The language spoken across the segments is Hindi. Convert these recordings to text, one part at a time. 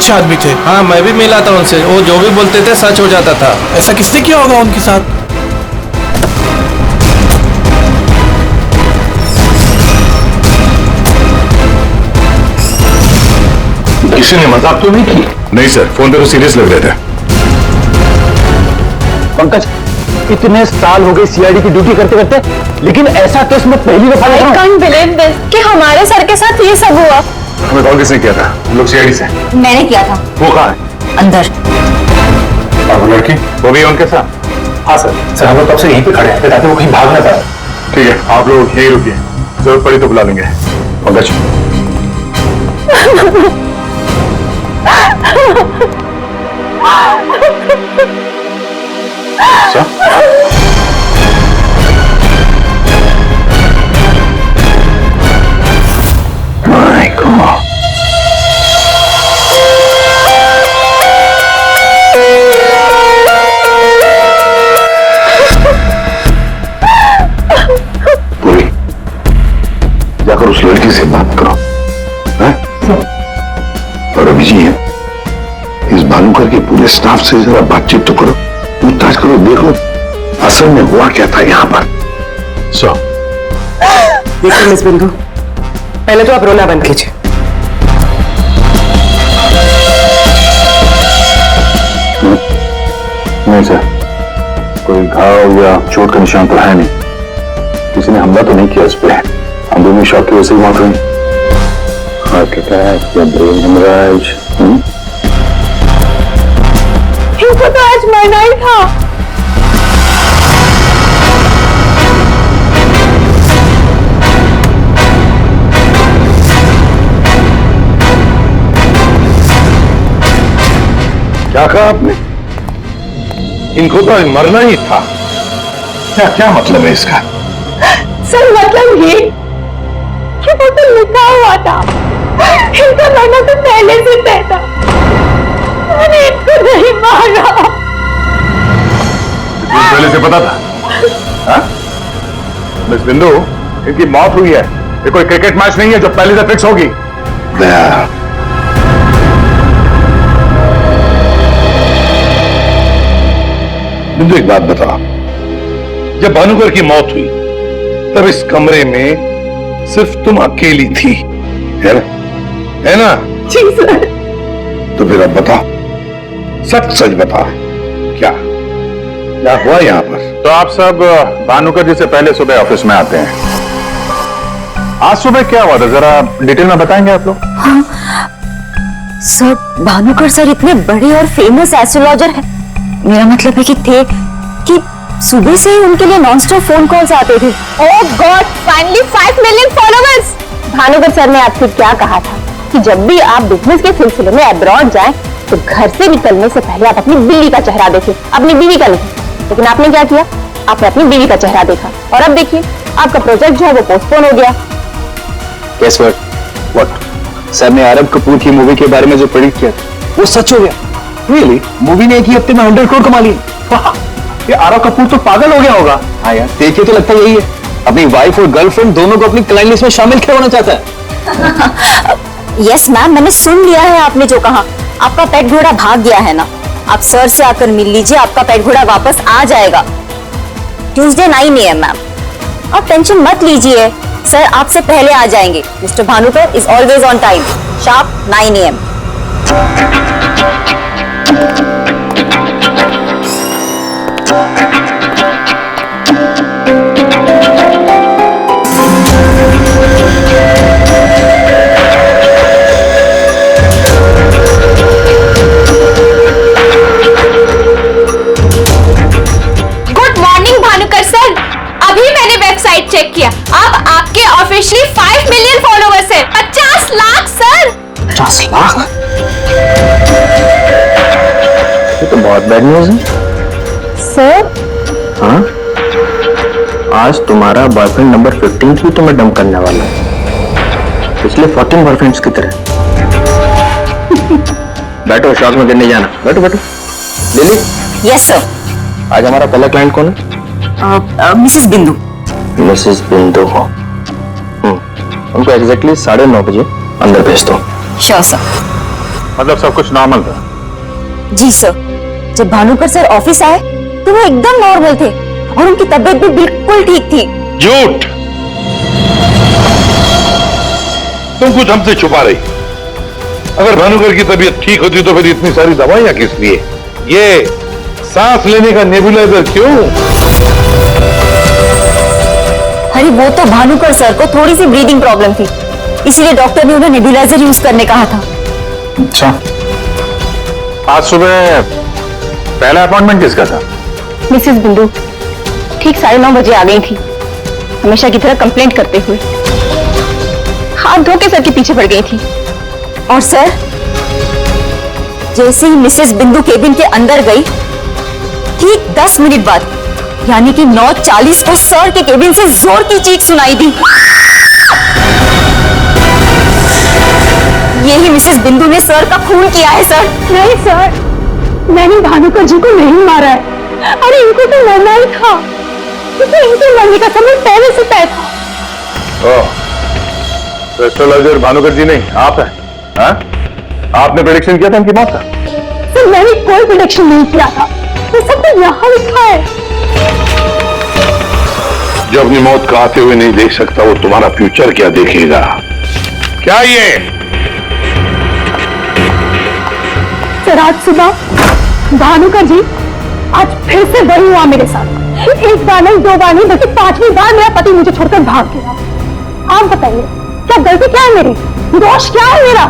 अच्छे आदमी थे। हाँ, मैं भी मिला था उनसे, वो जो भी बोलते थे सच हो जाता था। ऐसा किसने किया होगा उनके साथ? किसी ने मजाक तो नहीं की? नहीं सर, फोन पे तो सीरियस लग रहे थे। पंकज, इतने साल हो गए सीआईडी की ड्यूटी करते करते, लेकिन ऐसा केस मैं पहली दफा देख रहा हूं। I can't believe this कि हमारे सर के साथ ये सब हुआ। हमें कॉल किसने किया था? हम लोग सीआईडी से। मैंने किया था। वो कहाँ है? अंदर। और वो लड़की, वो भी है उनके साथ? हाँ सर हम लोग तब से यहीं पे खड़े हैं ताकि वो कहीं भाग ना पाए। ठीक है, आप लोग यहीं रुकिए, जरूरत पड़ी तो बुला लेंगे। पंकज, माय गॉड, पूरी जाकर उस लड़की से बात करो, हैं? और अभी जी इस भानुकर के पूरे स्टाफ से जरा बातचीत तो करो, पूछताछ करो, देखो असल में हुआ क्या था यहाँ पर। देखिए मिस बिंदु, पहले तो आप रोना बंद कीजिए। नहीं सर, कोई घाव या चोट का निशान तो है नहीं, किसी ने हमला तो नहीं किया उस पर। हम दोनों शॉक की वजह से मौत हुई। हार्ट अटैक या ब्रेन हेमरेज? इनको तो आज मरना ही था। क्या कहा आपने? इनको तो मरना ही था? क्या क्या मतलब है इसका? सर मतलब ये कि वो तो लिखा हुआ था, इनका मरना तो पहले से तय था। मैंने इनको नहीं मारा। पहले से पता था? हाँ? मिस बिंदु, इनकी मौत हुई है, ये कोई क्रिकेट मैच नहीं है जो पहले से फिक्स होगी। दया, बिंदु एक बात बता, जब भानुकर की मौत हुई तब इस कमरे में सिर्फ तुम अकेली थी, है ना? है ना? जी सर। तो फिर अब बताओ, सच सच बताओ, क्या क्या हुआ यहाँ पर? तो आप सब भानुकर जी से पहले सुबह ऑफिस में आते हैं। आज सुबह क्या हुआ था, जरा डिटेल में बताएंगे आप लोग? हाँ सर, भानुकर सर इतने बड़े और फेमस एस्ट्रोलॉजर हैं। मेरा मतलब है कि थे कि सुबह से ही उनके लिए नॉनस्टॉप फोन कॉल्स आते थे। Oh god, finally 5 million followers. Bhanukar sir ने आपसे क्या कहा था कि जब भी आप बिजनेस के सिलसिले में अब्रॉड जाएं तो घर से निकलने से पहले आप अपनी बीवी का चेहरा देखें, अपनी बीवी का नहीं। लेकिन आपने क्या किया? आपने अपनी बीवी का चेहरा देखा और अब देखिए आपका प्रोजेक्ट जो है वो पोस्टपोन हो गया। Guess what? सर ने आरब कपूर की मूवी के बारे में जो प्रेडिक्ट किया था वो सच हो गया। Really? मूवी ने एक ही हफ्ते में 100 करोड़ कमा लिए। ये आरब कपूर तो पागल हो गया होगा। हाँ यार, देखिए तो लगता है यही है, अपनी वाइफ और गर्लफ्रेंड दोनों को अपनी क्लाइंट लिस्ट में शामिल करवाना चाहता है। यस मैम, मैंने सुन लिया है आपने जो कहा। आपका पेट घोड़ा भाग गया है ना, आप सर से आकर मिल लीजिए, आपका पेट घोड़ा वापस आ जाएगा ट्यूसडे 9 AM मैम। आप टेंशन मत लीजिए, सर आपसे पहले आ जाएंगे। Mister Bhanukar is always on time, sharp 9 AM। Check किया, अब आपके ऑफिशियली 5 मिलियन फॉलोअर्स हैं। 50 लाख सर। 50 लाख? ये तो बहुत बैड न्यूज है सर। हाँ, आज तुम्हारा बॉयफ्रेंड नंबर 15 भी तुम्हें डंप करने वाला है, पिछले 14 बॉयफ्रेंड्स की तरह। बैठो, शॉप में करने जाना। बैठो बैठो। लिली। Yes sir. आज हमारा पहला क्लाइंट कौन है? मिसेस बिंदु। मिसेस बिंदु हो। उनको एग्जैक्टली 9:30 बजे अंदर भेज दो। Sure sir. मतलब सब कुछ नॉर्मल था? जी सर, जब भानुकर सर ऑफिस आए तो वो एकदम नॉर्मल थे और उनकी तबीयत भी बिल्कुल ठीक थी। झूठ! तुम कुछ हमसे छुपा रही। अगर भानुकर की तबीयत ठीक होती तो फिर इतनी सारी दवाइयां किस लिए? ये सांस लेने का नेबुलाइजर क्यों? अरे वो तो भानुकर सर को थोड़ी सी ब्रीदिंग प्रॉब्लम थी, इसलिए डॉक्टर ने उन्हें नेबुलाइजर यूज करने कहा था। अच्छा, आज सुबह पहला अपॉइंटमेंट किसका था? मिसेस बिंदु ठीक 9:30 बजे आ गई थी, हमेशा की तरह कंप्लेंट करते हुए हाथ धो के सर के पीछे पड़ गई थी। और सर जैसे ही मिसेस बिंदु केबिन के अंदर गई, ठीक 10 मिनट बाद यानी कि 9:40 को सर के केबिन से जोर की चीख सुनाई दी। यही मिसेस बिंदु ने सर का खून किया है। सर नहीं सर, मैंने भानुकर जी को नहीं मारा है। अरे इनको तो मरना ही था, क्योंकि इनके मरने का समय पहले से तय था। एस्ट्रोलॉजर भानुकर जी नहीं, आप हैं? हाँ? आपने प्रेडिक्शन किया था इनकी मौत का? सर मैंने कोई प्रेडिक्शन नहीं किया था, ये सब तो यहाँ लिखा है। जो अपनी मौत को आते हुए नहीं देख सकता वो तुम्हारा फ्यूचर क्या देखेगा? क्या ये? सर आज सुबह भानुकर जी आज फिर से वही हुआ मेरे साथ। एक बार नहीं, 2 बार नहीं, बल्कि 5वीं बार मेरा पति मुझे छोड़कर भाग गया। आप बताइए क्या गलती क्या है मेरी? दोष क्या है मेरा?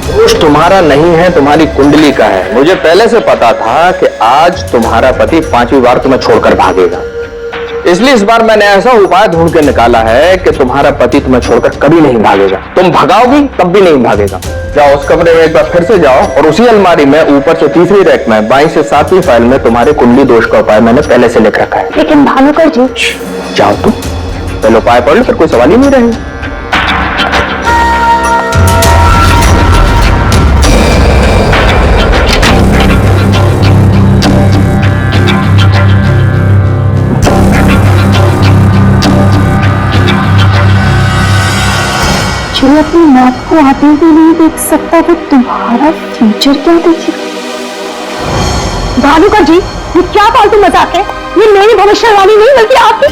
दोष तुम्हारा नहीं है, तुम्हारी कुंडली का है। मुझे पहले से पता था कि आज तुम्हारा पति 5वीं बार तुम्हें छोड़कर भागेगा, इसलिए इस बार मैंने ऐसा उपाय ढूंढ के निकाला है कि तुम्हारा पति तुम्हें छोड़कर कभी नहीं भागेगा। तुम भगाओगी तब भी नहीं भागेगा। जाओ उस कमरे में एक बार फिर से जाओ और उसी अलमारी में ऊपर से 3री रैक में 22 से 7वीं फाइल में तुम्हारे कुंडली दोष का उपाय मैंने पहले से लिख रखा है। लेकिन भानुकर जी। जाओ तुम पहले उपाय पढ़ लो, फिर कोई सवाल ही नहीं रहेगा। जो अपनी मौत को आते हुए नहीं देख सकता वो तुम्हारा फ्यूचर क्या देखेगा? भानुकर जी ये क्या फालतू मजाक है? ये मेरी भविष्यवाणी नहीं बल्कि आपकी।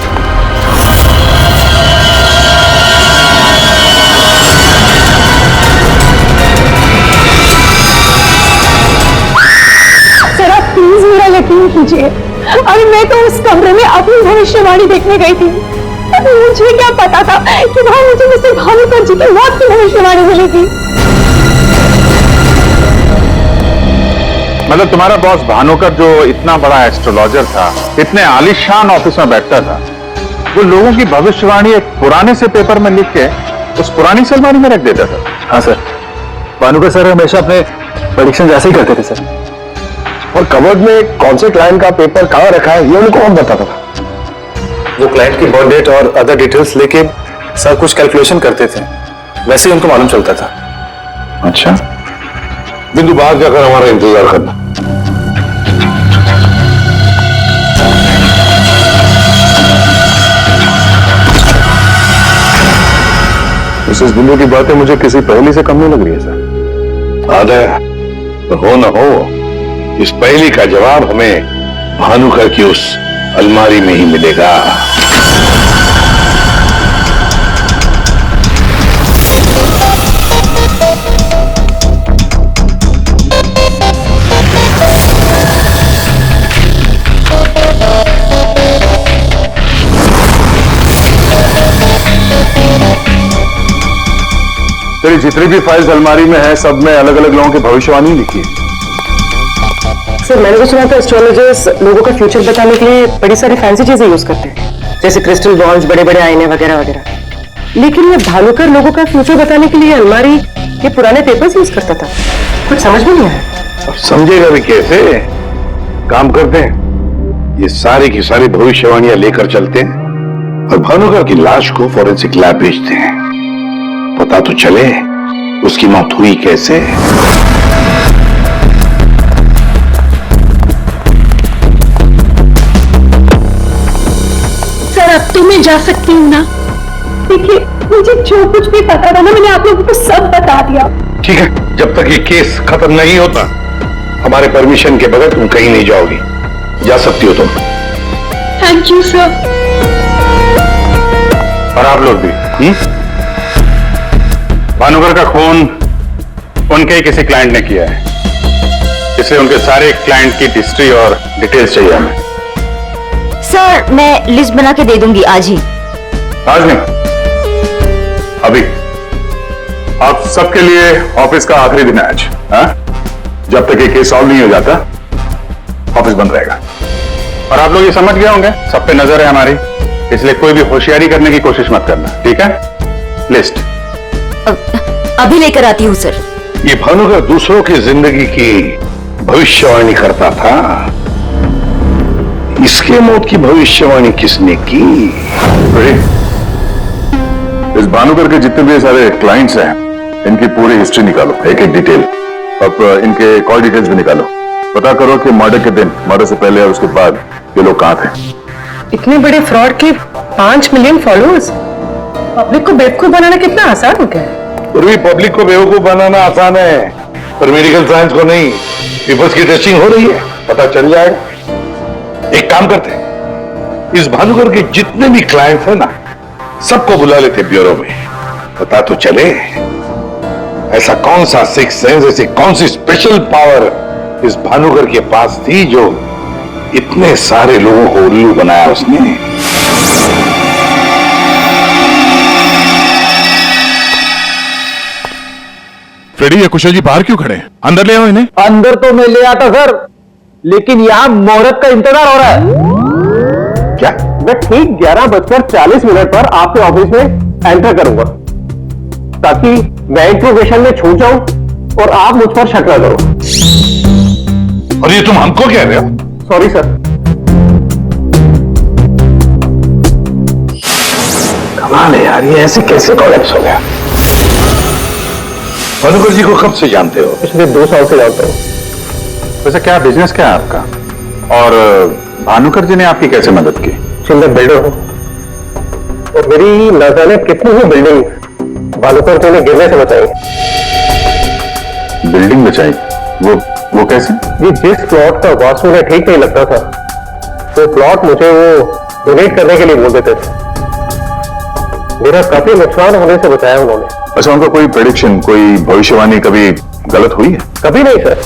सर आप प्लीज मेरा यकीन कीजिए। अरे मैं तो उस कमरे में अपनी भविष्यवाणी देखने गई थी। मुझे क्या पता था कि वहां मुझे मिस्टर भानुकर जी की मौत की भविष्यवाणी मिलेगी। मतलब तुम्हारा बॉस भानुकर जो इतना बड़ा एस्ट्रोलॉजर था, इतने आलीशान ऑफिस में बैठता था, वो लोगों की भविष्यवाणी एक पुराने से पेपर में लिख के उस पुरानी से अलमारी में रख देता था। हाँ सर, भानुकर सर हमेशा अपने प्रेडिक्शन ऐसे ही करते थे सर। और कबर्ड में कौन से क्लाइंट का पेपर कहाँ रखा है ये उनको कौन बताता था? वो क्लाइंट की बर्थ डेट और अदर डिटेल्स लेके सर कुछ कैलकुलेशन करते थे, वैसे ही उनको मालूम चलता था। अच्छा, बिंदु बाहर जाकर हमारा इंतजार करना। मिसेस बिंदु की बातें मुझे किसी पहेली से कम नहीं लग रही है सर। आदर हो न हो, इस पहेली का जवाब हमें भानुकर की उस अलमारी में ही मिलेगा। तेरी जितनी भी फाइल्स अलमारी में है सब में अलग अलग लोगों की भविष्यवाणी लिखी है। सर मैंने तो सुना था एस्ट्रोलॉजर्स लोगों का फ्यूचर बताने के लिए बड़ी सारी फैंसी चीजें यूज करते हैं, जैसे क्रिस्टल बॉल्स, बड़े बड़े आईने वगैरह वगैरह। लेकिन ये भानुकर लोगों का फ्यूचर बताने के लिए अलमारी ये पुराने पेपर्स यूज करता था, कुछ समझ में नहीं आया। अब समझेगा भी कैसे? काम करते हैं, ये सारी की सारी भविष्यवाणियां लेकर चलते हैं और भानुकर की लाश को फॉरेंसिक लैब भेजते हैं। पता तो चले उसकी मौत हुई कैसे। सर अब तो मैं जा सकती हूँ ना? देखिए मुझे जो कुछ भी पता था ना मैंने आप लोगों को सब बता दिया। ठीक है, जब तक ये केस खत्म नहीं होता हमारे परमिशन के बगैर तुम कहीं नहीं जाओगी। जा सकती हो तुम। Thank you sir. और आप लोग भी। भानुकर का खून उनके ही किसी क्लाइंट ने किया है, इसलिए उनके सारे क्लाइंट की हिस्ट्री और डिटेल्स चाहिए हमें। सर मैं लिस्ट बना के दे दूंगी आज ही। आज नहीं, अभी। आप सबके लिए ऑफिस का आखिरी दिन है आज। हाँ? जब तक ये केस सॉल्व नहीं हो जाता ऑफिस बंद रहेगा। और आप लोग ये समझ गए होंगे, सब पे नजर है हमारी, इसलिए कोई भी होशियारी करने की कोशिश मत करना, ठीक है? लिस्ट अभी लेकर आती हूँ सर। ये भानुकर दूसरों की जिंदगी की भविष्यवाणी करता था, इसके मौत की भविष्यवाणी किसने की? इस भानुकर के जितने भी सारे क्लाइंट्स हैं, इनकी पूरी हिस्ट्री निकालो, एक एक डिटेल। अब इनके कॉल डिटेल्स भी निकालो। पता करो कि मर्डर के दिन, मर्डर से पहले और उसके बाद ये लोग कहाँ थे। इतने बड़े फ्रॉड के 5 मिलियन फॉलोअर्स, पब्लिक को बेवकूफ बनाना कितना आसान हो गया है। पूरी पब्लिक को बेवकूफ बनाना आसान है, पर मेडिकल साइंस को नहीं। पीपल्स की टेस्टिंग हो रही है, पता चल जाएगा। एक काम करते हैं, इस भानुकर के जितने भी क्लाइंट्स हैं ना, सबको बुला लेते ब्यूरो में। पता तो चले ऐसा कौन सा सिक्स सेंस, ऐसी कौन सी स्पेशल पावर इस भानुकर के पास थी जो इतने सारे लोगों को उल्लू बनाया उसने। फ्रेडी या कुशल जी बाहर क्यों खड़े हैं? अंदर ले आओ इन्हें। अंदर तो मैं ले आता सर, लेकिन यहाँ मुहूर्त का इंतजार हो रहा है। क्या? मैं ठीक 11:40 पर आपके ऑफिस में एंटर करूंगा, ताकि मैं इंट्रोगेशन में छूट जाऊं और आप मुझ पर शक न करो। और ये तुम हमको कह रहे हो? Sorry sir. कमाल है यार, ये ऐसे कैसे कोलैप्स हो गया? भानुकर जी को कब से जानते हो? पिछले 2 साल से जानता हूँ। वैसे क्या बिजनेस क्या है आपका, और भानुकर जी ने आपकी कैसे मदद की? मैं बिल्डर हूँ और मेरी न जाने कितनी ही बिल्डिंग भानुकर जी ने गिरने से बचाई। बिल्डिंग बचाई? वो कैसे? ये जिस प्लॉट का वास्तु में ठीक नहीं लगता था, वो प्लॉट मुझे वो डोनेट करने के लिए बोल देते थे। मेरा काफी नुकसान होने से बचाया उन्होंने। अच्छा, उनका कोई प्रेडिक्शन, कोई भविष्यवाणी कभी गलत हुई है? कभी नहीं सर।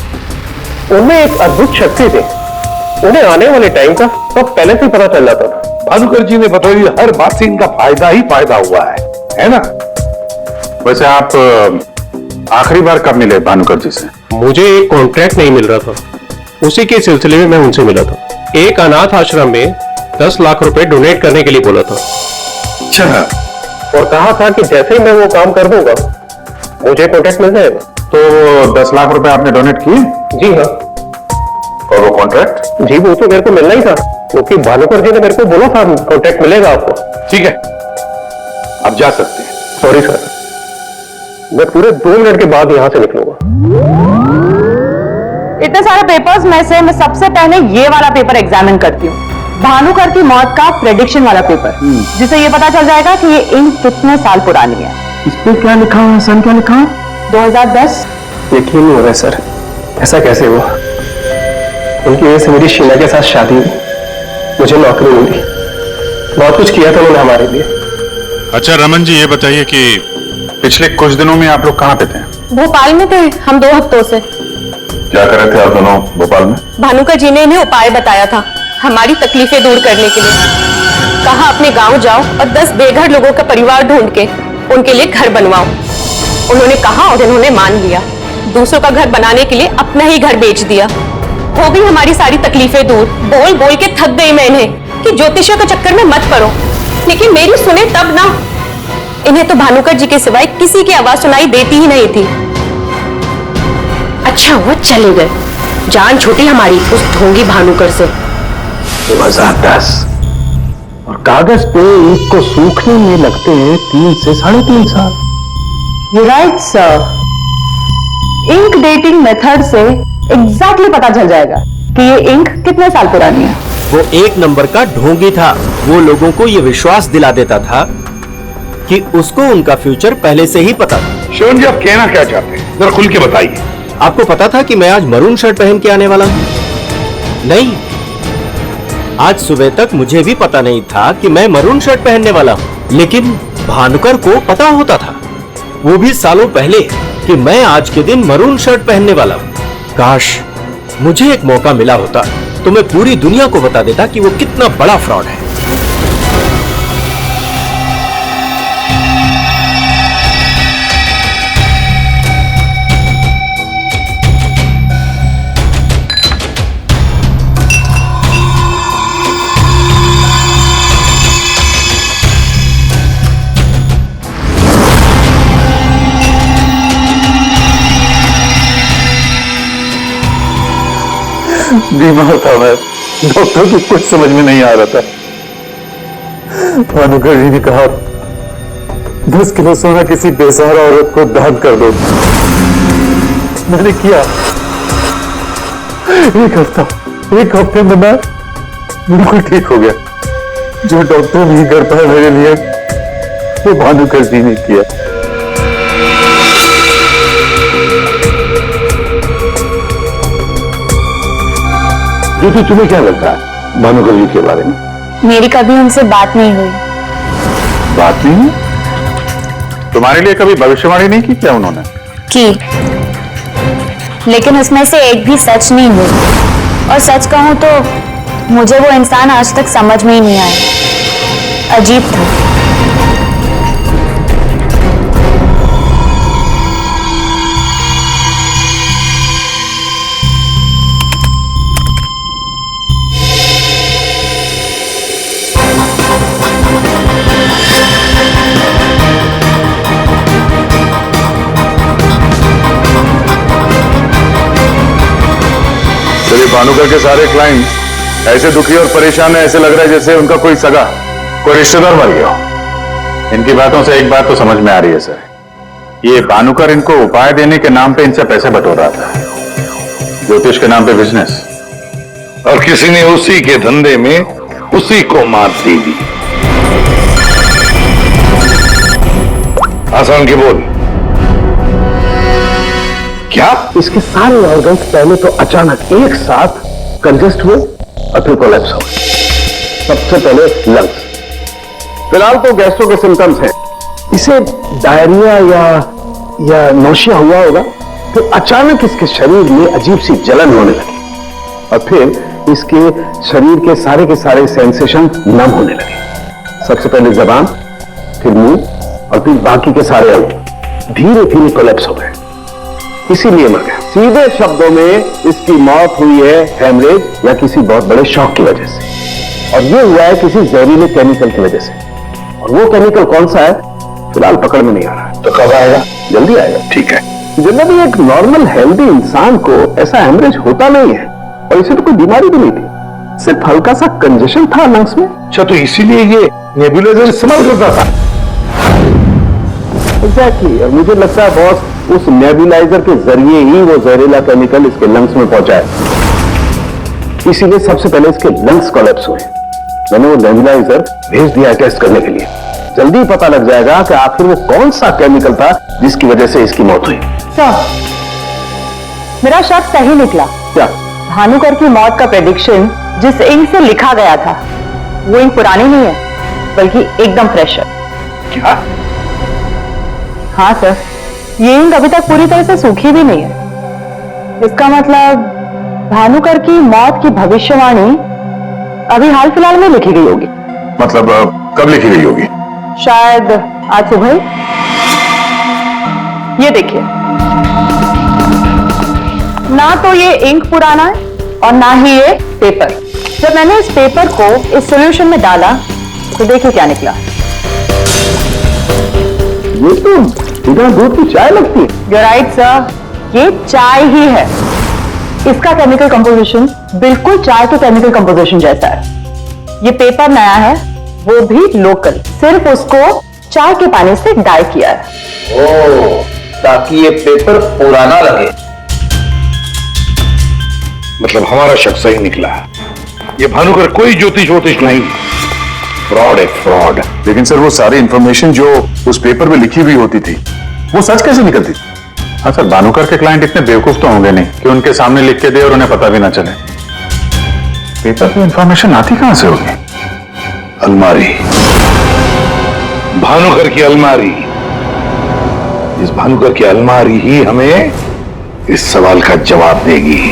उनमें एक अद्भुत शक्ति थी, उन्हें आने वाले टाइम का सब पहले से पता चल जाता था। भानुकर जी ने बताई हर बात से इनका फायदा ही फायदा हुआ है ना? वैसे आप आखिरी बार कब मिले भानुकर जी से? मुझे एक कॉन्ट्रैक्ट नहीं मिल रहा था, उसी के सिलसिले में मैं उनसे मिला था। एक अनाथ आश्रम में 10 लाख रुपए डोनेट करने के लिए बोला था। अच्छा। और कहा था कि जैसे ही मैं वो काम कर दूंगा मुझे कॉन्ट्रैक्ट मिल जाएगा। तो 10 लाख रुपए आपने डोनेट किए? जी हाँ। और वो कॉन्ट्रैक्ट? जी वो तो मेरे को मिलना ही था, क्योंकि भानुकर जी ने मेरे को बोला था कॉन्ट्रैक्ट मिलेगा आपको। ठीक है, अब जा सकते हैं। सॉरी सर, मैं पूरे 2 मिनट के बाद यहां से निकलूंगा। इतने सारे पेपर्स में से मैं सबसे पहले ये वाला पेपर एग्जामिन करती हूँ, भानुकर की मौत का प्रेडिक्शन वाला पेपर, जिससे ये पता चल जाएगा कि ये इंक कितने साल पुरानी है। इस पे क्या लिखा हुआ है? सन क्या लिखा है? 2010। यकीन नहीं हो रहा है सर, ऐसा कैसे हुआ? उनकी वजह से मेरी शीला के साथ शादी हुई, मुझे नौकरी मिली, बहुत कुछ किया था उन्होंने हमारे लिए। अच्छा रमन जी, ये बताइए कि पिछले कुछ दिनों में आप लोग कहाँ पे थे? भोपाल में थे हम 2 हफ्तों से। क्या कर रहे थे आप दोनों भोपाल में? भानुकर जी ने इन्हें उपाय बताया था हमारी तकलीफें दूर करने के लिए। कहा अपने गांव जाओ और 10 बेघर लोगों का परिवार ढूंढ के उनके लिए घर बनवाओ। उन्होंने कहा और इन्होंने मान लिया। दूसरों का घर बनाने के लिए अपना ही घर बेच दिया। हो गई हमारी सारी तकलीफें दूर। बोल बोल के थक गई मैं इन्हें कि ज्योतिषियों के चक्कर में मत पड़ो, लेकिन मेरी सुने तब ना। इन्हें तो भानुकर जी के सिवाय किसी की आवाज सुनाई देती ही नहीं थी। अच्छा हुआ चले गए, जान छूटी हमारी उस ढोंगी भानुकर से। 2010 और कागज पे ईंट को सूखने में लगते हैं 3 से 3.5 साल। You right sir. Ink dating method से एग्जैक्टली पता चल जाएगा कि ये इंक कितने साल पुरानी है। वो एक नंबर का ढोंगी था। वो लोगों को ये विश्वास दिला देता था कि उसको उनका फ्यूचर पहले से ही पता था। शिवन जी, आप कहना क्या चाहते हैं, जरा खुल के बताइए। आपको पता था कि मैं आज मरून शर्ट पहन के आने वाला हूं? नहीं, आज सुबह तक मुझे भी पता नहीं था कि मैं मरून शर्ट पहनने वाला हूं, लेकिन भानुकर को पता होता था, वो भी सालों पहले, कि मैं आज के दिन मरून शर्ट पहनने वाला हूं। काश मुझे एक मौका मिला होता तो मैं पूरी दुनिया को बता देता कि वो कितना बड़ा फ्रॉड है। बीमार था मैं, डॉक्टर को कुछ समझ में नहीं आ रहा था। भानुकर जी ने कहा 10 किलो सोना किसी बेसहारा औरत को दान कर दो। मैंने किया। एक हफ्ते में मैं बिल्कुल ठीक हो गया। जो डॉक्टर नहीं कर पाए मेरे लिए, वो भानुकर जी ने किया। ज्योति, तुम्हें क्या लगता है भानुकर जी के बारे में? मेरी कभी उनसे बात नहीं हुई। बात नहीं? तुम्हारे लिए कभी भविष्यवाणी नहीं की क्या उन्होंने? की, लेकिन उसमें से एक भी सच नहीं हुई। और सच कहूं तो मुझे वो इंसान आज तक समझ में ही नहीं आया। अजीब था। भानुकर के सारे क्लाइंट्स ऐसे दुखी और परेशान है, ऐसे लग रहा है जैसे उनका कोई सगा, कोई रिश्तेदार मर गया हो। इनकी बातों से एक बात तो समझ में आ रही है सर, ये भानुकर इनको उपाय देने के नाम पे इनसे पैसे बटोर रहा था, ज्योतिष के नाम पे बिजनेस, और किसी ने उसी के धंधे में उसी को मात दी दी। आसान के बोल। क्या इसके सारे ऑर्गन्स पहले तो अचानक एक साथ कंजेस्ट हुए और फिर कोलैप्स हो गए। सबसे पहले लंग्स। फिलहाल तो गैस्ट्रो के सिम्टम्स हैं। इसे डायरिया या नौशिया हुआ होगा। तो अचानक इसके शरीर में अजीब सी जलन होने लगी और फिर इसके शरीर के सारे सेंसेशन नम होने लगे। सबसे पहले जबान, फिर मुंह और फिर बाकी के सारे अंग धीरे धीरे कोलैप्स हो गए। इसीलिए मर गया। सीधे शब्दों में इसकी मौत हुई है हेमरेज या किसी बहुत बड़े शॉक की वजह से, और ये हुआ है किसी जहरीले केमिकल की वजह से। और वो केमिकल कौन सा है फिलहाल पकड़ में नहीं आ रहा। तो कब आएगा? जल्दी आएगा। ठीक है। जनरली एक नॉर्मल हेल्दी इंसान को ऐसा हेमरेज होता नहीं है, और इसे तो कोई बीमारी भी नहीं थी, सिर्फ हल्का सा कंजेशन था लंग्स में। अच्छा, तो इसीलिए ये नेबुलाइजर इस्तेमाल करता था। एग्जैक्टली। और मुझे लगता है बॉस, उस नेबुलाइजर के जरिए ही वो जहरीला केमिकल इसके लंग्स में पहुंचा है। इसीलिए सबसे पहले इसके लंग्स कोलैप्स हुए। मैंने वो नेबुलाइजर भेज दिया टेस्ट करने के लिए। जल्दी पता लग जाएगा कि आखिर वो कौन सा केमिकल था जिसकी वजह से इसकी मौत हुई। सर, मेरा शक सही निकला। क्या? भानुकर की मौत का प्रेडिक्शन जिस इंक से लिखा गया था, वो इंक पुरानी नहीं है, बल्कि एकदम फ्रेश है। क्या? हाँ सर, ये इंक अभी तक पूरी तरह से सूखी भी नहीं है। इसका मतलब भानुकर की मौत की भविष्यवाणी अभी हाल फिलहाल में लिखी गई होगी। मतलब कब लिखी गई होगी? शायद आज सुबह। ये देखिए, ना तो ये इंक पुराना है और ना ही ये पेपर। जब मैंने इस पेपर को इस सॉल्यूशन में डाला तो देखिए क्या निकला। ये तो बिना दूध की चाय लगती है। You're right, sir, ये चाय ही है। इसका केमिकल कंपोजिशन बिल्कुल चाय के केमिकल कंपोजिशन जैसा है। ये पेपर नया है, वो भी लोकल, सिर्फ उसको चाय के पानी से डाई किया है। ओह, ताकि ये पेपर पुराना लगे। मतलब हमारा शक सही निकला। ये भानुकर कोई ज्योतिष नहीं, फ्रॉड है, फ्रॉड। लेकिन सर, वो सारी इंफॉर्मेशन जो उस पेपर में लिखी हुई होती थी, वो सच कैसे निकलती? हाँ सर, भानुकर के क्लाइंट इतने बेवकूफ तो होंगे नहीं कि उनके सामने लिख के दे और उन्हें पता भी ना चले। पेपर पे इंफॉर्मेशन आती कहां से होगी? अलमारी, भानुकर की अलमारी। इस भानुकर की अलमारी ही हमें इस सवाल का जवाब देगी।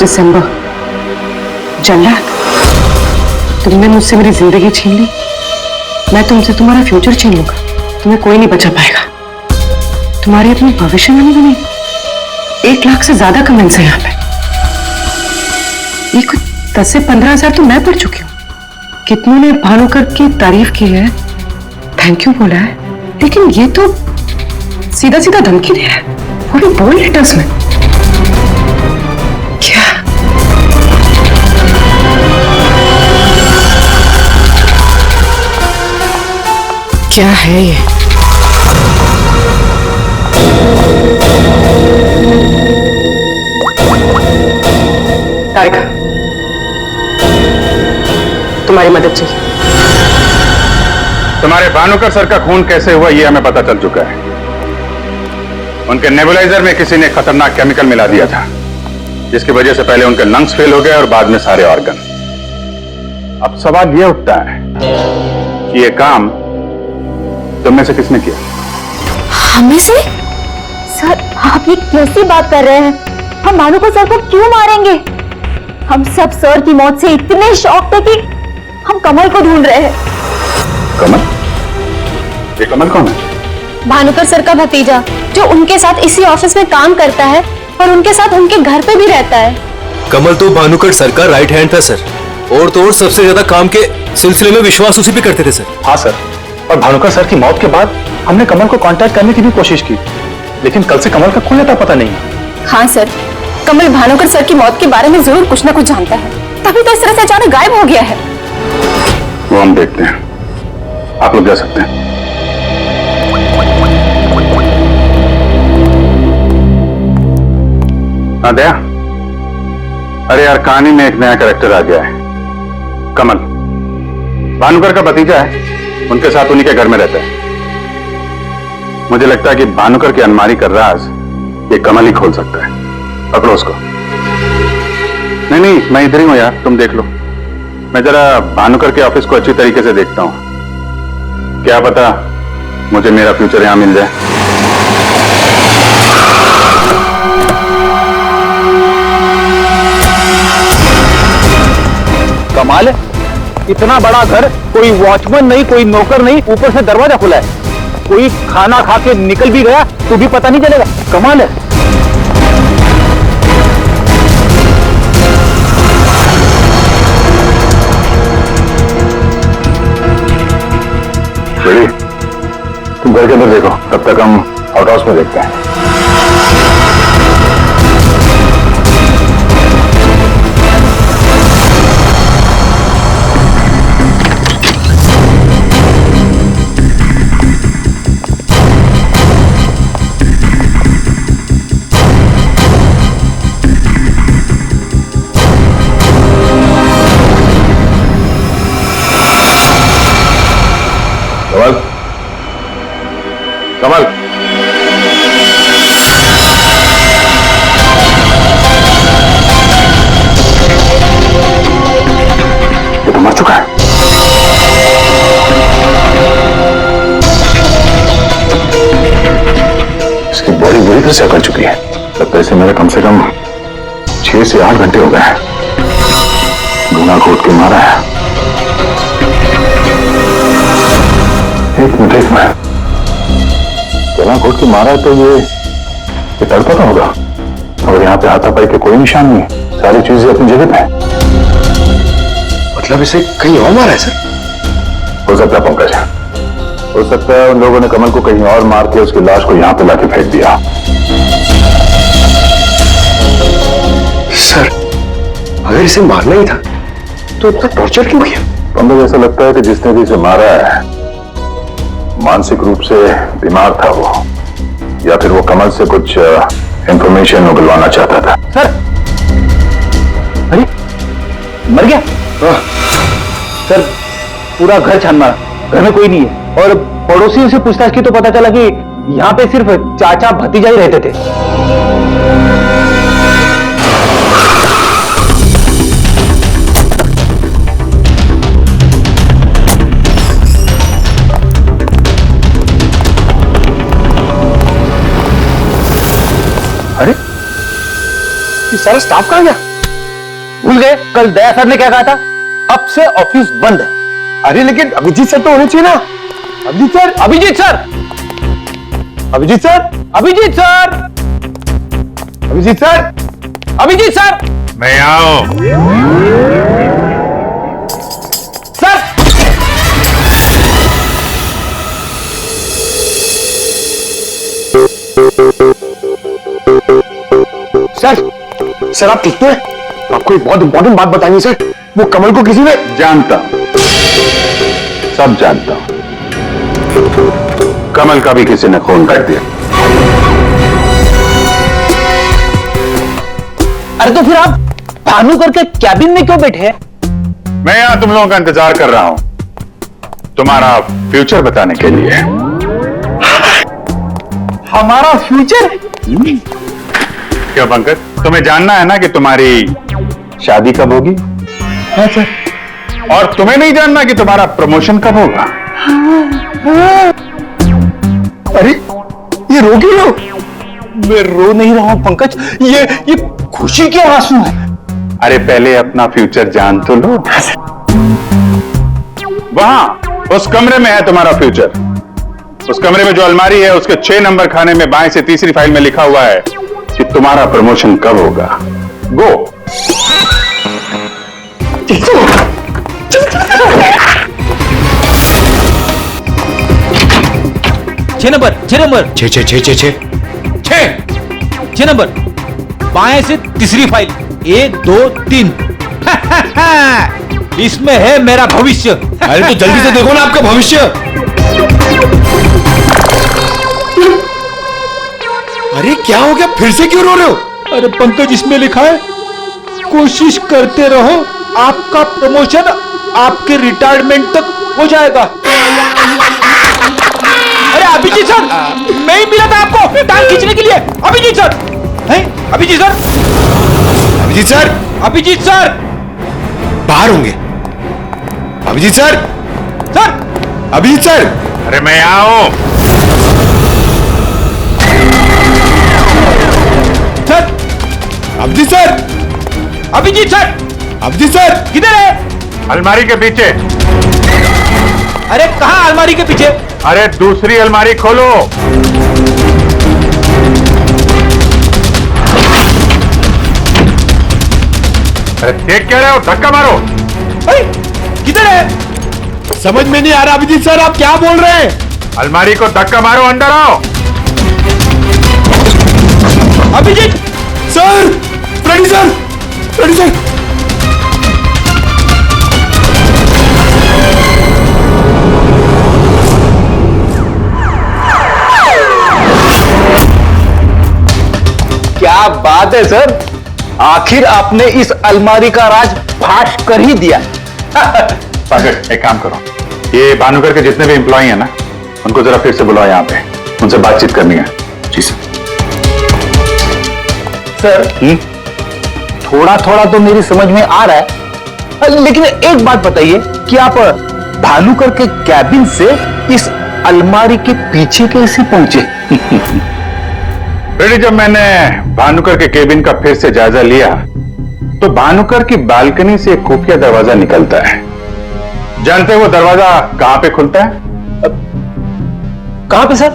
दिसंबर, जल्लाद, तुमने मुझसे मेरी जिंदगी छीन ली, मैं तुमसे तुम्हारा फ्यूचर छीन लूंगा, तुम्हें कोई नहीं बचा पाएगा। तुम्हारी अपनी भविष्यवाणी भी नहीं। 1 लाख से ज्यादा कमेंट्स हैं यहाँ पे। ये कुछ 10 से 15 हजार तो मैं पढ़ चुकी हूँ। कितनों ने भानुकर की तारीफ की है, थैंक यू बोला है, लेकिन ये तो सीधा सीधा धमकी दे रहा है, वो भी बोल्ड लेटर्स में। क्या है ये? तारिका, तुम्हारी मदद चाहिए। तुम्हारे भानुकर सर का खून कैसे हुआ ये हमें पता चल चुका है। उनके नेबुलाइजर में किसी ने खतरनाक केमिकल मिला दिया था, जिसकी वजह से पहले उनके लंग्स फेल हो गए और बाद में सारे ऑर्गन। अब सवाल यह उठता है कि यह काम तुम में से किसने किया? हमें से? सर, आप ये कैसी बात कर रहे हैं? हम भानुकर सर को क्यों मारेंगे? हम सब सर की मौत से इतने शॉक थे कि हम कमल को ढूंढ रहे हैं। कमल? ये कमल कौन है? भानुकर सर का भतीजा, जो उनके साथ इसी ऑफिस में काम करता है और उनके साथ उनके घर पे भी रहता है। कमल तो भानुकर सर का राइट हैंड था सर, और तो और सबसे ज्यादा काम के सिलसिले में विश्वास उसी पे करते थे सर। हाँ सर, और भानुकर सर की मौत के बाद हमने कमल को कांटेक्ट करने की भी कोशिश की, लेकिन कल से कमल का कोई अता पता नहीं। हाँ सर, कमल भानुकर सर की मौत के बारे में जरूर कुछ ना कुछ जानता है, तभी तो इस तरह से अचानक गायब हो गया है। वो हम देखते हैं, आप लोग जा सकते हैं। हाँ दया, अरे यार कहानी में एक नया कैरेक्टर आ गया है, कमल। भानुकर का भतीजा है, उनके साथ उन्हीं के घर में रहता है। मुझे लगता है कि भानुकर की अलमारी का राज ये कमल ही खोल सकता है। पकड़ो उसको। नहीं, मैं इधर ही हूं यार, तुम देख लो। मैं जरा भानुकर के ऑफिस को अच्छी तरीके से देखता हूं, क्या पता मुझे मेरा फ्यूचर यहां मिल जाए। कमाल है, इतना बड़ा घर, कोई वॉचमैन नहीं, कोई नौकर नहीं, ऊपर से दरवाजा खुला है। कोई खाना खा के निकल भी गया तो भी पता नहीं चलेगा। कमाल है। बेटी, तुम घर के अंदर देखो, तब तक हम आउट हाउस में देखते हैं। कमल, ये तो मर चुका है। इसकी बॉडी बुरी तरह से अकड़ चुकी है। लगता है इसे मेरे कम से कम 6 से 8 घंटे हो गए हैं। गुना खोद के मारा है। देख मैं गला घोट के मारा तो ये तड़पा तो होगा, और यहाँ पे हाथापाई के कोई निशान नहीं है, सारी चीजें अपनी जगह पे हैं। मतलब इसे कहीं और मारा है सर? हो सकता है पंकज, हो सकता है उन लोगों ने कमल को कहीं और मार के उसकी लाश को यहाँ पे लाके फेंक दिया। सर अगर इसे मारना ही था तो इतना टॉर्चर क्यों किया? पंकज, ऐसा लगता है कि जिसने भी इसे मारा है मानसिक रूप से बीमार था वो, या फिर वो कमल से कुछ इंफॉर्मेशन उगलवाना चाहता था। सर अरे मर गया? सर पूरा घर छान मारा, घर में कोई नहीं है, और पड़ोसियों से पूछताछ की तो पता चला कि यहाँ पे सिर्फ चाचा भतीजा ही रहते थे। अरे ये सारा स्टाफ कहां गया? भूल गए कल दया सर ने क्या कहा था, अब से ऑफिस बंद है। अरे लेकिन अभिजीत सर तो होने चाहिए ना। Abhijeet sir, Abhijeet sir, Abhijeet sir, Abhijeet sir, Abhijeet sir, Abhijeet sir, मैं आओ। सर सर सर आप ठीक तो है? आपको एक बहुत इंपॉर्टेंट बात बतानी है सर। वो कमल को किसी ने जानता हूं, सब जानता हूं। कमल का भी किसी ने खून कर दिया। अरे तो फिर आप भानु करके कैबिन में क्यों बैठे हैं? मैं यहां तुम लोगों का इंतजार कर रहा हूं, तुम्हारा फ्यूचर बताने के लिए। हमारा फ्यूचर? क्या पंकज, तुम्हें जानना है ना कि तुम्हारी शादी कब होगी? हाँ सर। और तुम्हें नहीं जानना कि तुम्हारा प्रमोशन कब होगा? अरे ये रो क्यों रो? मैं रो नहीं रहा हूं पंकज, ये खुशी के आंसू है। अरे पहले अपना फ्यूचर जान तो लो। वहां उस कमरे में है तुम्हारा फ्यूचर। उस कमरे में जो अलमारी है उसके 6 नंबर खाने में बाएं से तीसरी फाइल में लिखा हुआ है कि तुम्हारा प्रमोशन कब होगा। गो। 6 नंबर 6 नंबर 6 6 6 6 6 नंबर बाएं से तीसरी फाइल 1 2 3। इसमें है मेरा भविष्य। अरे तो जल्दी से देखो ना आपका भविष्य। अरे क्या हो गया, फिर से क्यों रो रहे हो? अरे पंकज इसमें लिखा है कोशिश करते रहो, आपका प्रमोशन आपके रिटायरमेंट तक हो जाएगा। अरे अभिजीत सर, मैं ही मिला था आपको टांग खींचने के लिए। अभिजीत सर हैं? Abhijeet sir, Abhijeet sir, Abhijeet sir बाहर होंगे। Abhijeet sir, sir, Abhijeet sir. अरे मैं आओ। Sir, Abhijeet sir, Abhijeet sir, Abhijeet sir किधर है? अलमारी के पीछे। अरे कहाँ अलमारी के पीछे? अरे दूसरी अलमारी खोलो। अरे देख क्या रहे हो, धक्का मारो। अरे किधर है? समझ में नहीं आ रहा अभिजीत सर, आप क्या बोल रहे हैं? अलमारी को धक्का मारो, अंदर आओ। Abhijeet sir, Freddy sir, Freddy sir. क्या बात है सर, आखिर आपने इस अलमारी का राज फाश कर ही दिया। पंकज एक काम करो, ये भानुकर के जितने भी एम्प्लॉय हैं ना, उनको जरा फिर से बुलाओ यहाँ पे, उनसे बातचीत करनी है। जी सर, थोड़ा थोड़ा तो मेरी समझ में आ रहा है, लेकिन एक बात बताइए कि आप भानुकर के कैबिन से इस अलमारी के पीछे कैसे पहुंचे? रेडी, जब मैंने भानुकर के केबिन का फिर से जायजा लिया तो भानुकर की बालकनी से एक खुफिया दरवाजा निकलता है। जानते हो वो दरवाजा कहां पे खुलता है? कहां पे सर?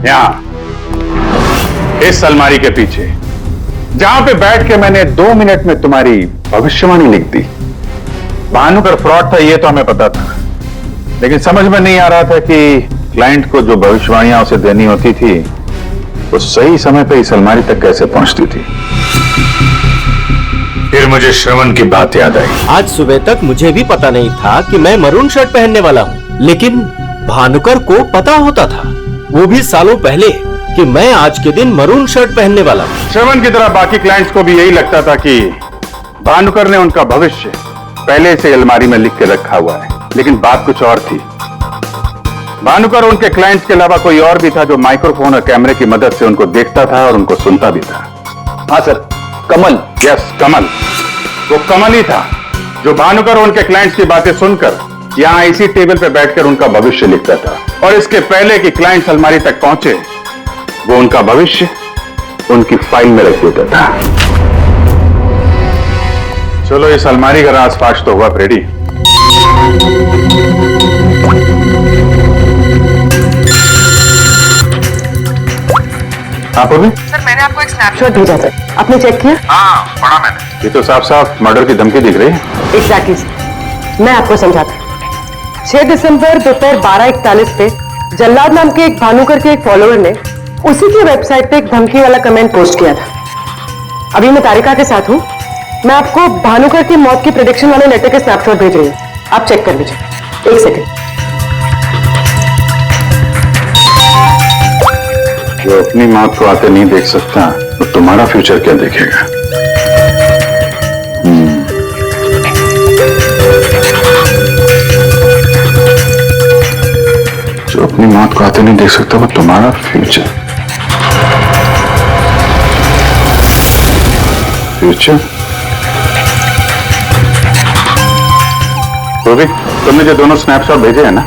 यहाँ, इस अलमारी के पीछे, जहां पे बैठ के मैंने 2 मिनट में तुम्हारी भविष्यवाणी लिख दी। भानुकर फ्रॉड था ये तो हमें पता था, लेकिन समझ में नहीं आ रहा था कि क्लाइंट को जो भविष्यवाणियां उसे देनी होती थी वो सही समय पे इस अलमारी तक कैसे पहुंचती थी। फिर मुझे श्रवण की बात याद आई। आज सुबह तक मुझे भी पता नहीं था कि मैं मरून शर्ट पहनने वाला हूँ, लेकिन भानुकर को पता होता था, वो भी सालों पहले, कि मैं आज के दिन मरून शर्ट पहनने वाला हूँ। श्रवण की तरह बाकी क्लाइंट्स को भी यही लगता था कि भानुकर ने उनका भविष्य पहले से अलमारी में लिख के रखा हुआ है, लेकिन बात कुछ और थी। भानुकर उनके क्लाइंट्स के अलावा कोई और भी था जो माइक्रोफोन और कैमरे की मदद से उनको देखता था और उनको सुनता भी था। हाँ सर, कमल। यस, कमल। वो कमल ही था जो भानुकर और उनके क्लाइंट्स की बातें सुनकर यहां इसी टेबल पे बैठकर उनका भविष्य लिखता था, और इसके पहले कि क्लाइंट्स अलमारी तक पहुंचे वो उनका भविष्य उनकी फाइल में रख देता था। चलो इस अलमारी का राज फाश तो हुआ फ्रेडी। आप अभी? सर मैंने आपको एक स्नैपशॉट भेजा था, आपने चेक किया? हाँ, पढ़ा मैंने। ये तो साफ साफ मर्डर की धमकी दिख रही है। एग्जैक्टली सर, मैं आपको समझाता हूं। 6 दिसंबर दोपहर 12:41 पे जल्लाद नाम के एक भानुकर के एक फॉलोअर ने उसी की वेबसाइट पे एक धमकी वाला कमेंट पोस्ट किया था। अभी मैं तारिका के साथ हूं, मैं आपको भानुकर की मौत की प्रेडिक्शन वाले लेटर के स्नैपशॉट भेज रही हूँ, आप चेक कर लीजिए। 1 सेकेंड। जो अपनी मौत को आते नहीं देख सकता तो तुम्हारा फ्यूचर क्या देखेगा? जो अपनी मौत को आते नहीं देख सकता वो तुम्हारा फ्यूचर। फ्यूचर? तो भी तुमने जो दोनों स्नैपशॉट भेजे हैं ना,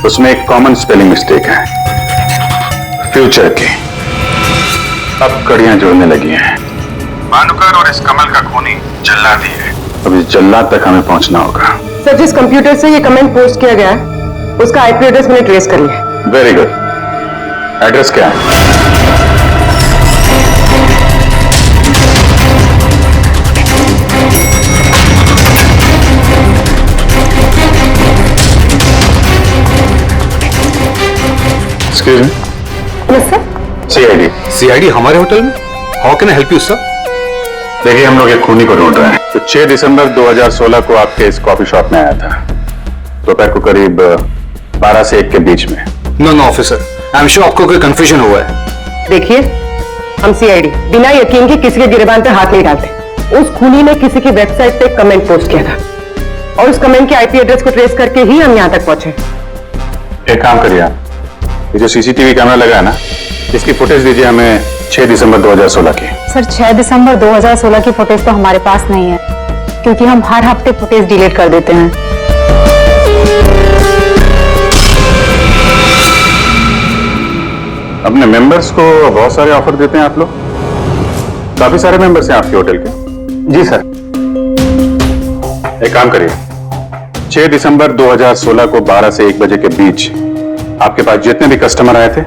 उसमें एक कॉमन स्पेलिंग मिस्टेक है, फ्यूचर की। अब कड़ियां जोड़ने लगी हैं। भानुकर और इस कमल का खूनी जल्लाद ही है। अब इस जल्लाद तक हमें पहुंचना होगा। सर जिस कंप्यूटर से ये कमेंट पोस्ट किया गया है उसका आईपी एड्रेस मैंने ट्रेस कर लिया। Very good. एड्रेस क्या है? Excuse me, CID. सीआईडी हमारे होटल में? How can I help you sir? देखिए हम लोग एक खूनी को ढूंढ रहे हैं। तो 6 दिसंबर 2016 को आपके इस कॉफी शॉप में आया था, दोपहर को करीब 12 से 1 के बीच में। No officer, I am sure आपको कोई कंफ्यूजन हुआ है। देखिए हम सीआईडी बिना यकीन के किसी के गिरबान पे हाथ नहीं डालते। उस खूनी ने किसी की वेबसाइट पे कमेंट पोस्ट किया था और उस कमेंट के आईपी एड्रेस को ट्रेस करके ही हम यहाँ तक पहुंचे। एक काम करिए आप, ये जो सीसीटीवी कैमरा लगा है ना, इसकी फुटेज दीजिए हमें 6 दिसंबर 2016 की। सर 6 दिसंबर 2016 की फुटेज तो हमारे पास नहीं है, क्योंकि हम हर हफ्ते फुटेज डिलीट कर देते हैं। अपने मेंबर्स को बहुत सारे ऑफर देते हैं आप लोग? काफी सारे मेंबर्स हैं आपके होटल के? जी सर। एक काम करिए, 6 दिसंबर 2016 को 12 से 1 बजे के बीच आपके पास जितने भी कस्टमर आए थे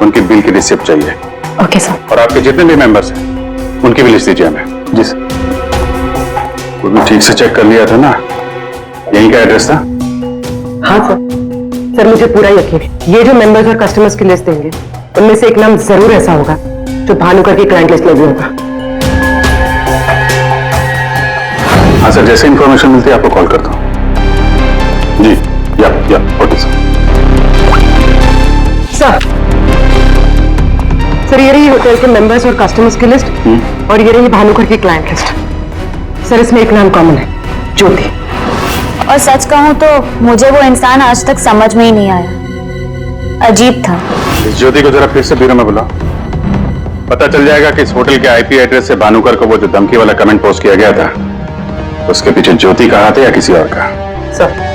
उनकी बिल की रिसिप्ट चाहिए। Okay sir. और आपके जितने भी मेंबर्स हैं उनकी भी लिस्ट दीजिए हमें। जी सर। वो भी ठीक से चेक कर लिया था ना? यहीं का एड्रेस था? हाँ सर, सर मुझे पूरा यकीन है ये जो मेंबर्स और कस्टमर्स की लिस्ट देंगे उनमें से एक नाम जरूर ऐसा होगा जो भानुकर की क्लाइंट लिस्ट में भी होगा। हाँ सर, जैसे इंफॉर्मेशन मिलती है आपको कॉल करता हूँ। जी, या ओके सर। सर ये रही होटल के मेंबर्स और कस्टमर्स की लिस्ट और ये रही भानुकर की क्लाइंट लिस्ट। सर इसमें एक नाम कॉमन है, ज्योति। और सच कहूं तो मुझे वो इंसान आज तक समझ में ही नहीं आया, अजीब था। इस ज्योति को जरा फिर से ब्यूरो में बुलाओ, पता चल जाएगा कि इस होटल के आईपी एड्रेस से भानुकर को वो जो धमकी वाला कमेंट पोस्ट किया गया था उसके पीछे ज्योति का हाथ है या किसी और का। सर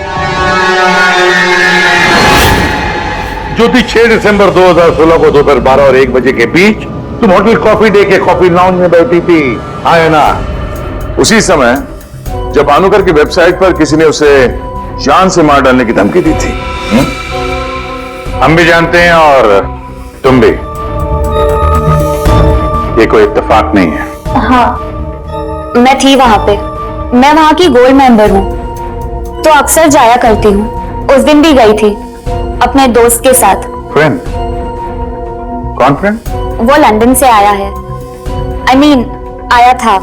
ज्योति 6 दिसंबर 2016 को दोपहर 12 और 1 बजे के बीच तुम होटल कॉफी डे के कॉफी लाउंज में बैठी थी, हाँ है ना? उसी समय जब भानुकर की वेबसाइट पर किसी ने उसे जान से मार डालने की धमकी दी थी। हम भी जानते हैं और तुम भी। ये कोई इत्तेफाक नहीं है। हाँ, मैं थी वहां पे। मैं वहां की गोल्ड मेंबर हूँ, तो अक्सर जाया करती हूँ। उस दिन भी गई थी अपने दोस्त के साथ। फ्रेंड? कौन फ्रेंड? वो लंदन से आया है। I mean, आया था।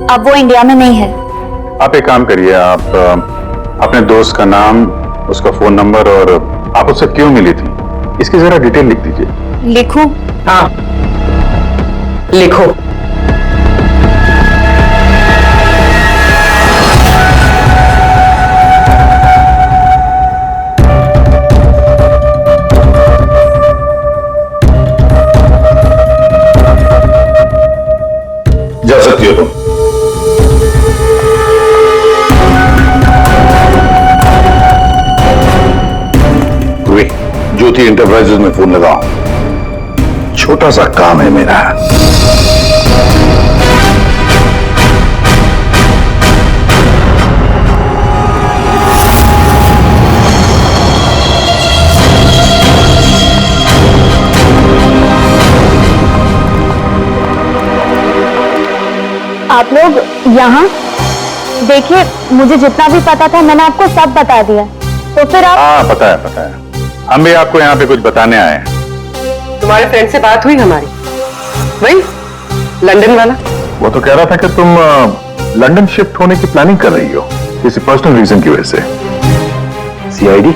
अब वो इंडिया में नहीं है। आप एक काम करिए, आप अपने दोस्त का नाम, उसका फोन नंबर और आप उससे क्यों मिली थी, इसकी जरा डिटेल लिख दीजिए। लिखूं? हाँ, लिखो। जा सकती हो तुम। ज्योति इंटरप्राइजेज में फोन लगाओ, छोटा सा काम है मेरा। आप लोग यहाँ देखिए, मुझे जितना भी पता था मैंने आपको सब बता दिया। तो फिर आप? हाँ, पता है पता है। हम भी आपको यहाँ पे कुछ बताने आए हैं। तुम्हारे फ्रेंड से बात हुई हमारी, वही लंदन वाला। वो तो कह रहा था कि तुम लंदन शिफ्ट होने की प्लानिंग कर रही हो किसी पर्सनल रीजन की वजह से। सीआईडी?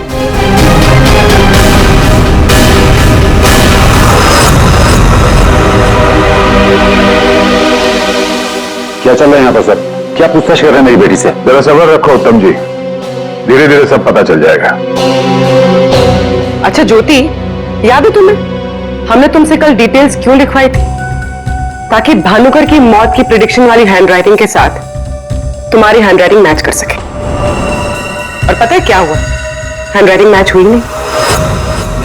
क्या चल रहा है यहाँ पर सर? क्या पूछताछ कर रहे हैं मेरी बेटी से? जरा सब्र रखो उत्तम जी, धीरे धीरे सब पता चल जाएगा। अच्छा ज्योति, याद है तुम्हें हमने तुमसे कल डिटेल्स क्यों लिखवाई थी? ताकि भानुकर की मौत की प्रिडिक्शन वाली हैंडराइटिंग के साथ तुम्हारी हैंडराइटिंग मैच कर सके। और पता है क्या हुआ? हैंडराइटिंग मैच हुई नहीं।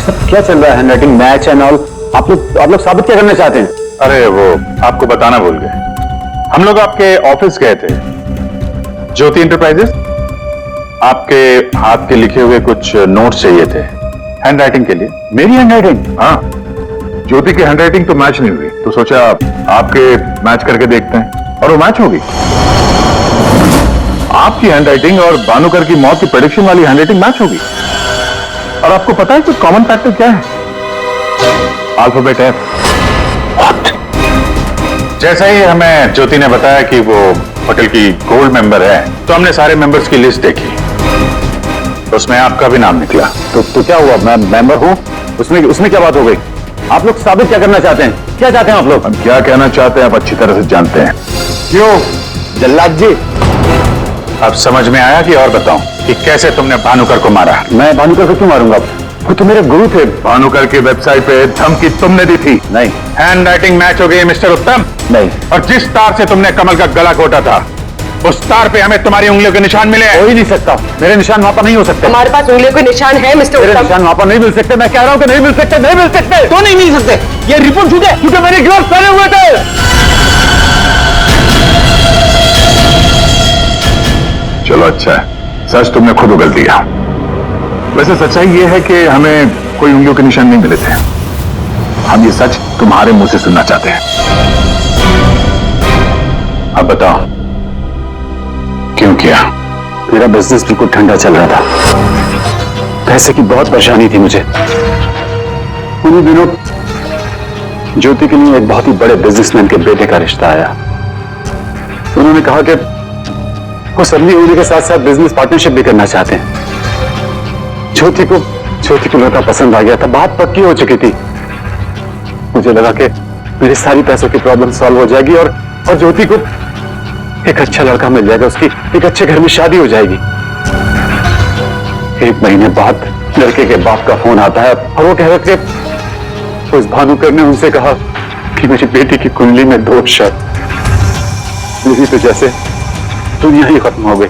सब क्या चल रहा है? Handwriting match and all? आप लोग साबित क्या करना चाहते हैं? अरे वो आपको बताना भूल गए, हम लोग आपके ऑफिस गए थे, ज्योति इंटरप्राइजेस। आपके हाथ के लिखे हुए कुछ नोट्स चाहिए थे हैंडराइटिंग के लिए। मेरी हैंडराइटिंग? हाँ, ज्योति की हैंडराइटिंग तो मैच नहीं हुई, तो सोचा आपके मैच करके देखते हैं, और वो मैच होगी। आपकी हैंडराइटिंग और भानुकर की मौत की प्रेडिक्शन वाली हैंडराइटिंग मैच होगी। और आपको पता है कुछ कॉमन फैक्टर क्या है? Alphabet F. जैसा ही हमें ज्योति ने बताया कि वो होटल की गोल्ड मेंबर है, तो हमने सारे मेंबर्स की लिस्ट देखी, तो उसमें आपका भी नाम निकला। तो क्या हुआ? मैं मेंबर हूं, उसमें क्या बात हो गई? आप लोग साबित क्या करना चाहते हैं? क्या चाहते हैं आप लोग? हम क्या कहना चाहते हैं आप अच्छी तरह से जानते हैं। क्यों जल्लाद जी? अब समझ में आया कि और बताऊं कि कैसे तुमने भानुकर को मारा? मैं भानुकर को क्यों मारूंगा? वो तो मेरे गुरु थे। भानुकर की वेबसाइट पे धमकी तुमने दी थी। नहीं। हैंडराइटिंग मैच हो गई मिस्टर उत्तम। नहीं। और जिस तार से तुमने कमल का गला घोटा था, उस तार पे हमें तुम्हारी उंगलियों के निशान मिले। हो ही नहीं सकता, मेरे निशान वहां पर नहीं हो सकते। हमारे पास उंगलियों के निशान है मिस्टर मेरे उत्तम। निशान वहां पर नहीं मिल सकते। मैं कह रहा हूं कि नहीं मिल सकते, नहीं मिल सकते। तो नहीं मिल सकते, ये रिपोर्ट झूठ है क्योंकि मेरे ग्लव्स पहने हुए थे। चलो अच्छा है, सच तुमने खुद उगल दिया। वैसे सच्चाई ये है कि हमें कोई उंगलियों के निशान नहीं मिले थे। हम ये सच तुम्हारे मुंह से सुनना चाहते हैं। अब बताओ क्यों किया? मेरा बिजनेस बिल्कुल ठंडा चल रहा था, पैसे की बहुत परेशानी थी मुझे। उन्हीं दिनों ज्योति के लिए एक बहुत ही बड़े बिजनेसमैन के बेटे का रिश्ता आया। उन्होंने कहा कि वो सभी होने के साथ साथ बिजनेस पार्टनरशिप भी करना चाहते हैं। ज्योति को लड़का पसंद आ गया था, बात पक्की हो चुकी थी। मुझे लगा कि मेरी सारी पैसों की प्रॉब्लम सॉल्व हो जाएगी और ज्योति को एक अच्छा लड़का मिल जाएगा, उसकी एक अच्छे घर में शादी हो जाएगी। एक महीने बाद लड़के के बाप का फोन आता है और वो कह रहे थे उस भानुकर ने उनसे कहा कि मेरी बेटी की कुंडली में दोष है। मेरी तो जैसे दुनिया ही खत्म हो गई।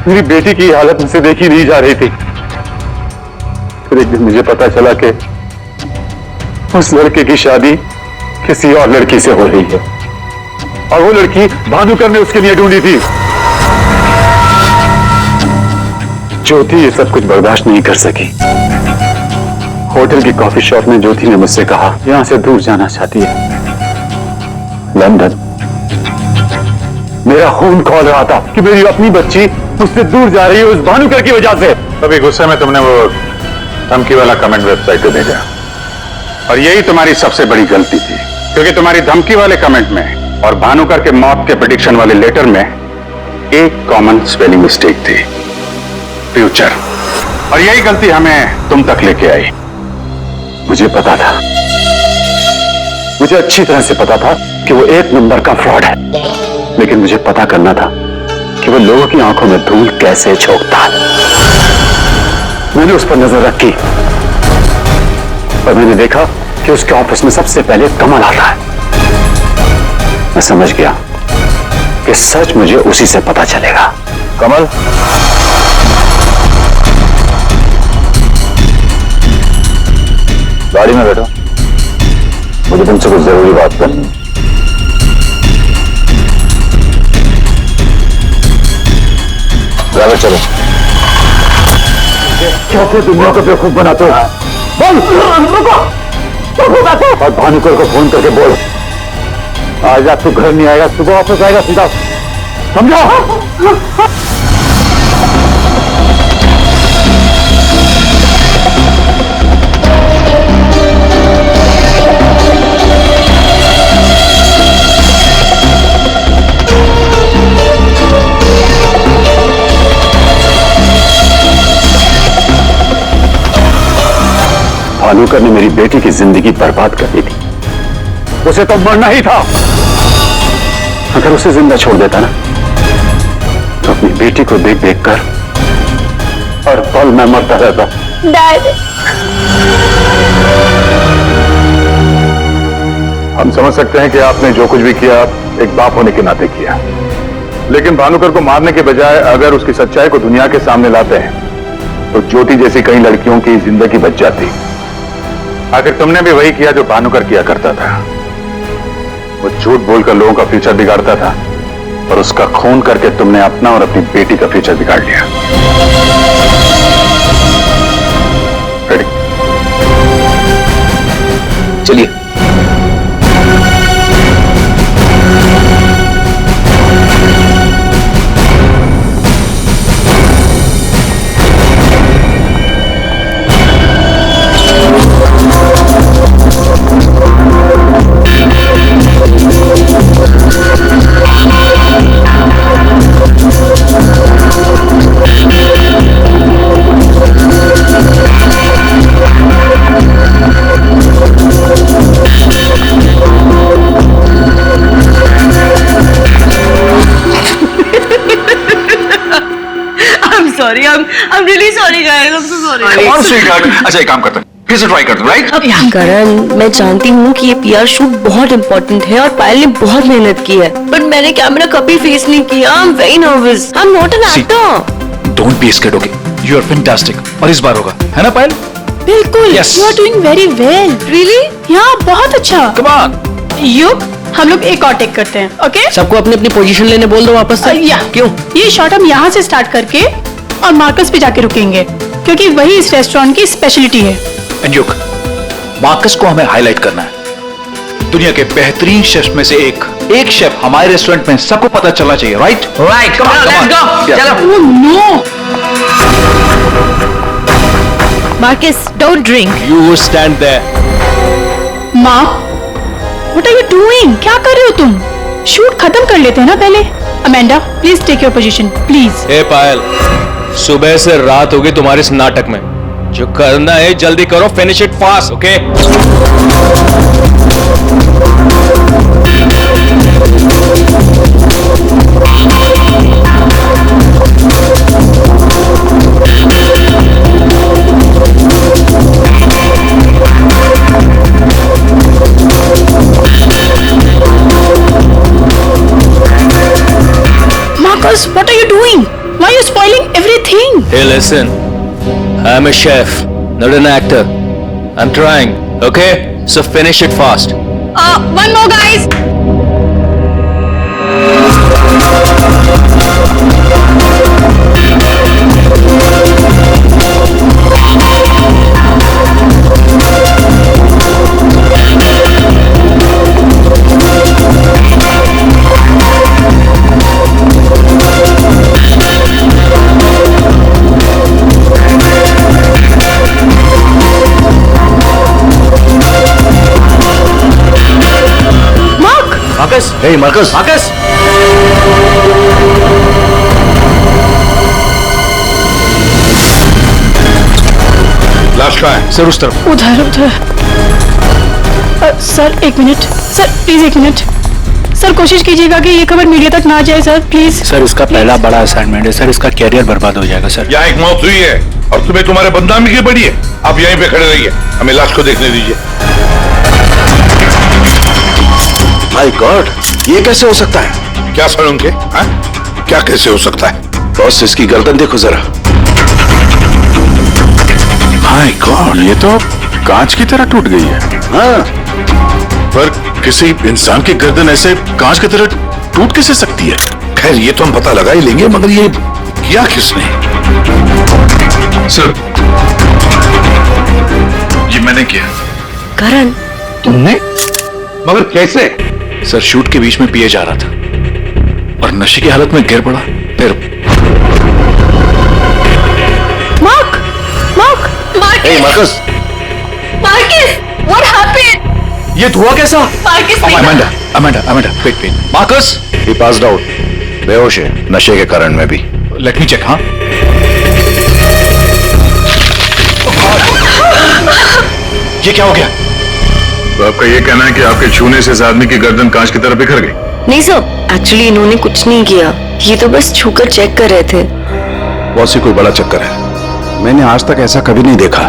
मेरी बेटी की हालत मुझसे देखी नहीं जा रही थी। फिर एक दिन मुझे पता चला कि उस लड़के की शादी किसी और लड़की से हो रही है और वो लड़की भानुकर ने उसके लिए ढूंढी थी। ज्योति ये सब कुछ बर्दाश्त नहीं कर सकी। होटल की कॉफी शॉप में ज्योति ने मुझसे कहा यहां से दूर जाना चाहती है, लंदन। मेरा खून खोल रहा था कि मेरी अपनी बच्ची मुझसे दूर जा रही है उस भानुकर की वजह से। तभी गुस्से में तुमने वो धमकी वाला कमेंट वेबसाइट पे भेजा, और यही तुम्हारी सबसे बड़ी गलती थी, क्योंकि तुम्हारी धमकी वाले कमेंट में और भानुकर के मौत के प्रेडिक्शन वाले लेटर में एक कॉमन स्पेलिंग मिस्टेक थी, फ्यूचर। और यही गलती हमें तुम तक लेके आई। मुझे पता था, मुझे अच्छी तरह से पता था कि वो एक नंबर का फ्रॉड है, लेकिन मुझे पता करना था कि वो लोगों की आंखों में धूल कैसे झोंकता है। मैंने उस पर नजर रखी और मैंने देखा कि उसके ऑफिस में सबसे पहले कमल आता है। मैं समझ गया कि सच मुझे उसी से पता चलेगा। कमल, गाड़ी में बैठो, मुझे तुमसे कुछ जरूरी बात करनी है। ड्राइवर चलो। कैसे दुनिया को बेवकूफ बनाते हो? बोल, और भानुकर को फोन करके बोल आज रात तू घर नहीं आएगा, सुबह वापस आएगा सीधा, समझा? भानुकर ने मेरी बेटी की जिंदगी बर्बाद कर दी थी, उसे तो मरना ही था। अगर उसे जिंदा छोड़ देता ना तो अपनी बेटी को देख देख कर हर पल मैं मरता रहता। डैड, हम समझ सकते हैं कि आपने जो कुछ भी किया एक बाप होने के नाते किया, लेकिन भानुकर को मारने के बजाय अगर उसकी सच्चाई को दुनिया के सामने लाते हैं तो ज्योति जैसी कई लड़कियों की जिंदगी बच जाती। आखिर तुमने भी वही किया जो भानुकर किया करता था। वो झूठ बोलकर लोगों का फ्यूचर बिगाड़ता था, और उसका खून करके तुमने अपना और अपनी बेटी का फ्यूचर बिगाड़ लिया। रेडी? चलिए। sorry. I'm really sorry, guys. I'm so sorry. अच्छा एक काम करते हैं, फिर से ट्राई करते हैं, राइट? करण, मैं जानती हूँ कि ये पीआर शूट बहुत इम्पोर्टेंट है और पायल ने बहुत मेहनत की है, बट मैंने कैमरा कभी फेस नहीं किया। I am very nervous. I am not an actor. Don't be scared, okay? You are fantastic, और इस बार होगा, है ना पायल? बिल्कुल। Yes. You are doing very well. Really? यहाँ बहुत अच्छा। Come on. युग, हम लोग एक और टेक करते हैं, ओके? सबको अपनी अपनी पोजीशन लेने बोल दो वापस से। या क्यों? ये शॉट हम यहाँ से स्टार्ट करके और मार्कस पे जाके रुकेंगे, क्योंकि वही इस रेस्टोरेंट की स्पेशलिटी है। एंड युग, मार्कस को हमें हाईलाइट करना है। दुनिया के बेहतरीन शेफ में से एक शेफ हमारे रेस्टोरेंट में सबको पता चलना चाहिए, right? Right, come on, let's go. चलो। Oh no, Marcus, don't drink. You stand there. माँ, व्हाट आर यू डूइंग? क्या कर रहे हो तुम? शूट खत्म कर लेते हैं ना पहले। Amanda, please take your position, please. ए पायल, सुबह से रात होगी तुम्हारे इस नाटक में। जो करना है जल्दी करो, finish it fast, okay? Marcus, what are you doing? Why are you spoiling everything? Hey, listen. I'm a chef, not an actor. I'm trying, okay? So finish it fast. One more, guys. Hey Marcus, Marcus, लाश कहाँ है? सर उस तरफ। उधर उधर। सर एक मिनट, सर प्लीज एक मिनट। सर कोशिश कीजिएगा कि ये खबर मीडिया तक ना जाए सर, प्लीज। सर इसका पहला बड़ा असाइनमेंट है सर, इसका कैरियर बर्बाद हो जाएगा सर। यहाँ एक मौत हुई है और तुम्हें तुम्हारे बदनामी की पड़ी है। आप यहीं पे खड़े रहिए, हमें लाश को देखने दीजिए। माय गॉड, ये कैसे हो सकता है? क्या सर उनके? हाँ? क्या कैसे हो सकता है? बॉस, इसकी गर्दन देखो जरा। माय गॉड, ये तो कांच की तरह टूट गई है। हाँ, पर किसी इंसान की गर्दन ऐसे कांच की तरह टूट कैसे सकती है? खैर ये तो हम पता लगा ही लेंगे, मगर ये किया किसने? सर, ये मैंने किया। करण, तुमने? मगर कैसे? सर शूट के बीच में पिए जा रहा था और नशे की हालत में गिर पड़ा, फिर Mark, Mark, hey Marcus, Marcus, what happened? ये धुआं कैसा? Marcus, Amanda, Amanda, Amanda, wait. Marcus, he passed out, बेहोश है, नशे के कारण में भी। Let me check. हाँ, ये क्या हो गया? तो आपका ये कहना है कि आपके छूने से इस आदमी की गर्दन कांच की तरह बिखर गई? नहीं सर, एक्चुअली इन्होंने कुछ नहीं किया, ये तो बस छूकर चेक कर रहे थे। बॉस, ये कोई बड़ा चक्कर है। मैंने आज तक ऐसा कभी नहीं देखा।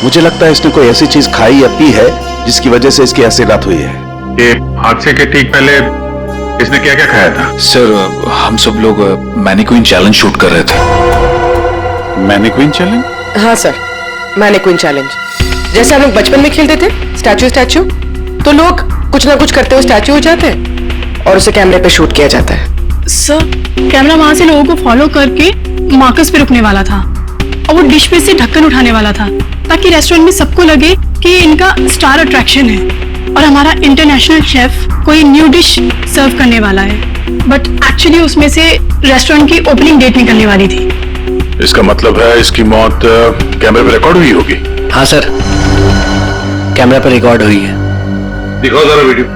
मुझे लगता है इसने कोई ऐसी चीज खाई या पी है जिसकी वजह से इसकी ऐसी रात हुई है। ये हादसे के ठीक पहले इसने क्या क्या खाया था? सर हम सब लोग मैनिक्विन चैलेंज शूट कर रहे थे। Mannequin challenge? हाँ सर, मैनिक्विन चैलेंज। जैसे हम लोग बचपन में खेलते थे स्टैचू स्टैचू, तो लोग कुछ ना कुछ करते हुए स्टैचू हो जाते हैं और उसे कैमरे पे शूट किया जाता है। सर कैमरा वहां से लोगों को फॉलो करके मार्कस पे रुकने वाला था और वो डिश पे से ढक्कन उठाने वाला था ताकि रेस्टोरेंट में सबको लगे कि इनका स्टार अट्रैक्शन है और हमारा इंटरनेशनल शेफ कोई न्यू डिश सर्व करने वाला है। बट एक्चुअली उसमें से रेस्टोरेंट की ओपनिंग डेट निकलने वाली थी। इसका मतलब है इसकी मौत कैमरे पे रिकॉर्ड हुई होगी? हाँ सर, कैमरा पर रिकॉर्ड हुई है। दिखाओ जरा वीडियो।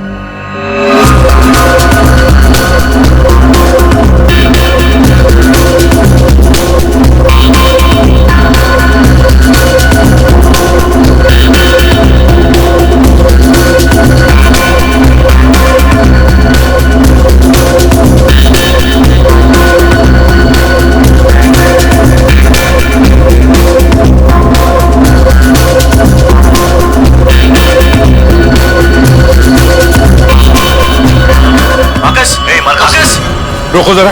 रोको जरा,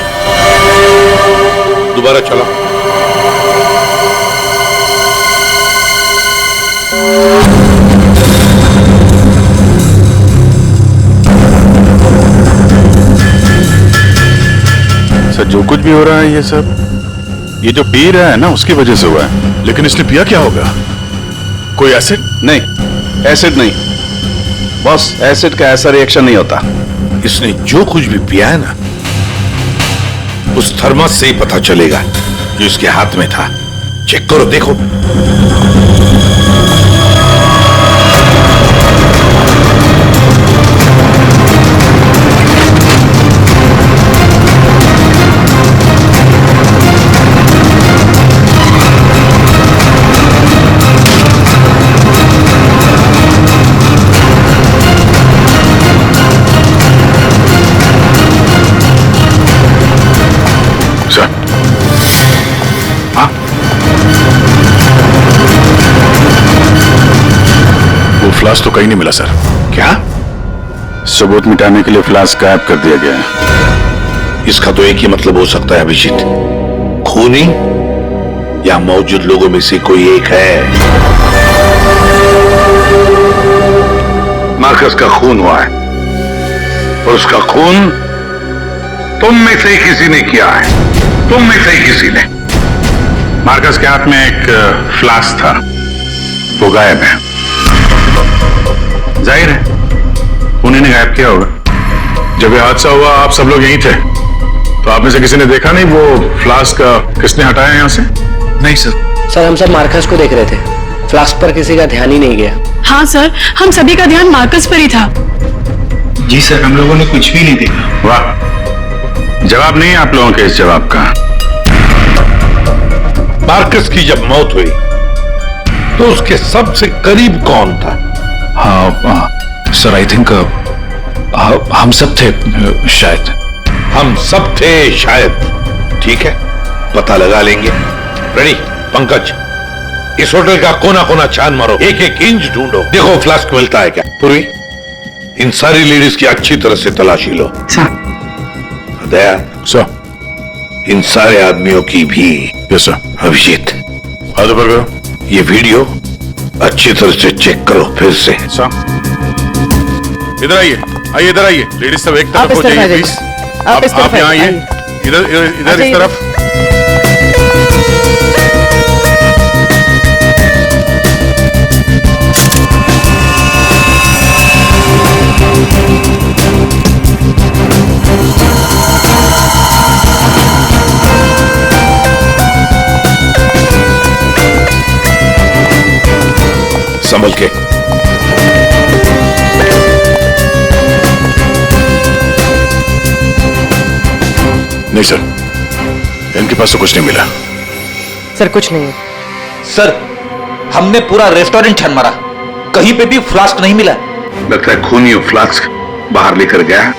दोबारा चला। सर जो कुछ भी हो रहा है ये सब, ये जो पी रहा है ना उसकी वजह से हुआ है। लेकिन इसने पिया क्या होगा? कोई एसिड? नहीं, एसिड नहीं बॉस, एसिड का ऐसा रिएक्शन नहीं होता। इसने जो कुछ भी पिया है ना, उस थर्मस से ही पता चलेगा जो इसके हाथ में था। चेक करो, देखो। फ्लास्क तो कहीं नहीं मिला सर। क्या? सबूत मिटाने के लिए फ्लास्क गायब कर दिया गया है। इसका तो एक ही मतलब हो सकता है अभिजीत, खूनी या मौजूद लोगों में से कोई एक है। मार्कस का खून हुआ है और उसका खून तुम में से ही किसी ने किया है। तुम में से ही किसी ने। मार्कस के हाथ में एक फ्लास्क था, वो गायब है। जाहिर है उन्हीं ने गायब किया होगा। जब ये हादसा हुआ आप सब लोग यहीं थे, तो आप में से किसी ने देखा नहीं वो फ्लास्क किसने हटाया यहाँ से? नहीं सर, हम सब मार्कस को देख रहे थे, फ्लास्क पर किसी का ध्यान ही नहीं गया। हाँ सर, हम सभी का ध्यान मार्कस पर ही था। जी सर, हम लोगों ने कुछ भी नहीं देखा। वाह, जवाब नहीं है आप लोगों के इस जवाब का। मार्कस की जब मौत हुई तो उसके सबसे करीब कौन था? हाँ सर, आई थिंक हम सब थे शायद। हम सब थे शायद। ठीक है, पता लगा लेंगे। रेडी पंकज, इस होटल का कोना कोना छान मारो, एक एक इंच ढूंढो, देखो फ्लास्क मिलता है क्या। पूरी इन सारी लेडीज की अच्छी तरह से तलाशी लो। दया सर। इन सारे आदमियों की भी। Yes sir. अभिजीत, आगे बढ़ गयो। ये वीडियो अच्छी तरह से चेक करो फिर से। सर, इधर आइए, आइए इधर आइए। लेडीज सब एक तरफ हो जाइए प्लीज। आप यहाँ आइए, इधर इधर इधर इस तरफ। संभल के। नहीं सर, इनके पास तो कुछ नहीं मिला। सर कुछ नहीं है। सर, हमने पूरा रेस्टोरेंट छान मारा, कहीं पे भी फ्लास्क नहीं मिला। लगता है खूनी फ्लास्क बाहर लेकर गया,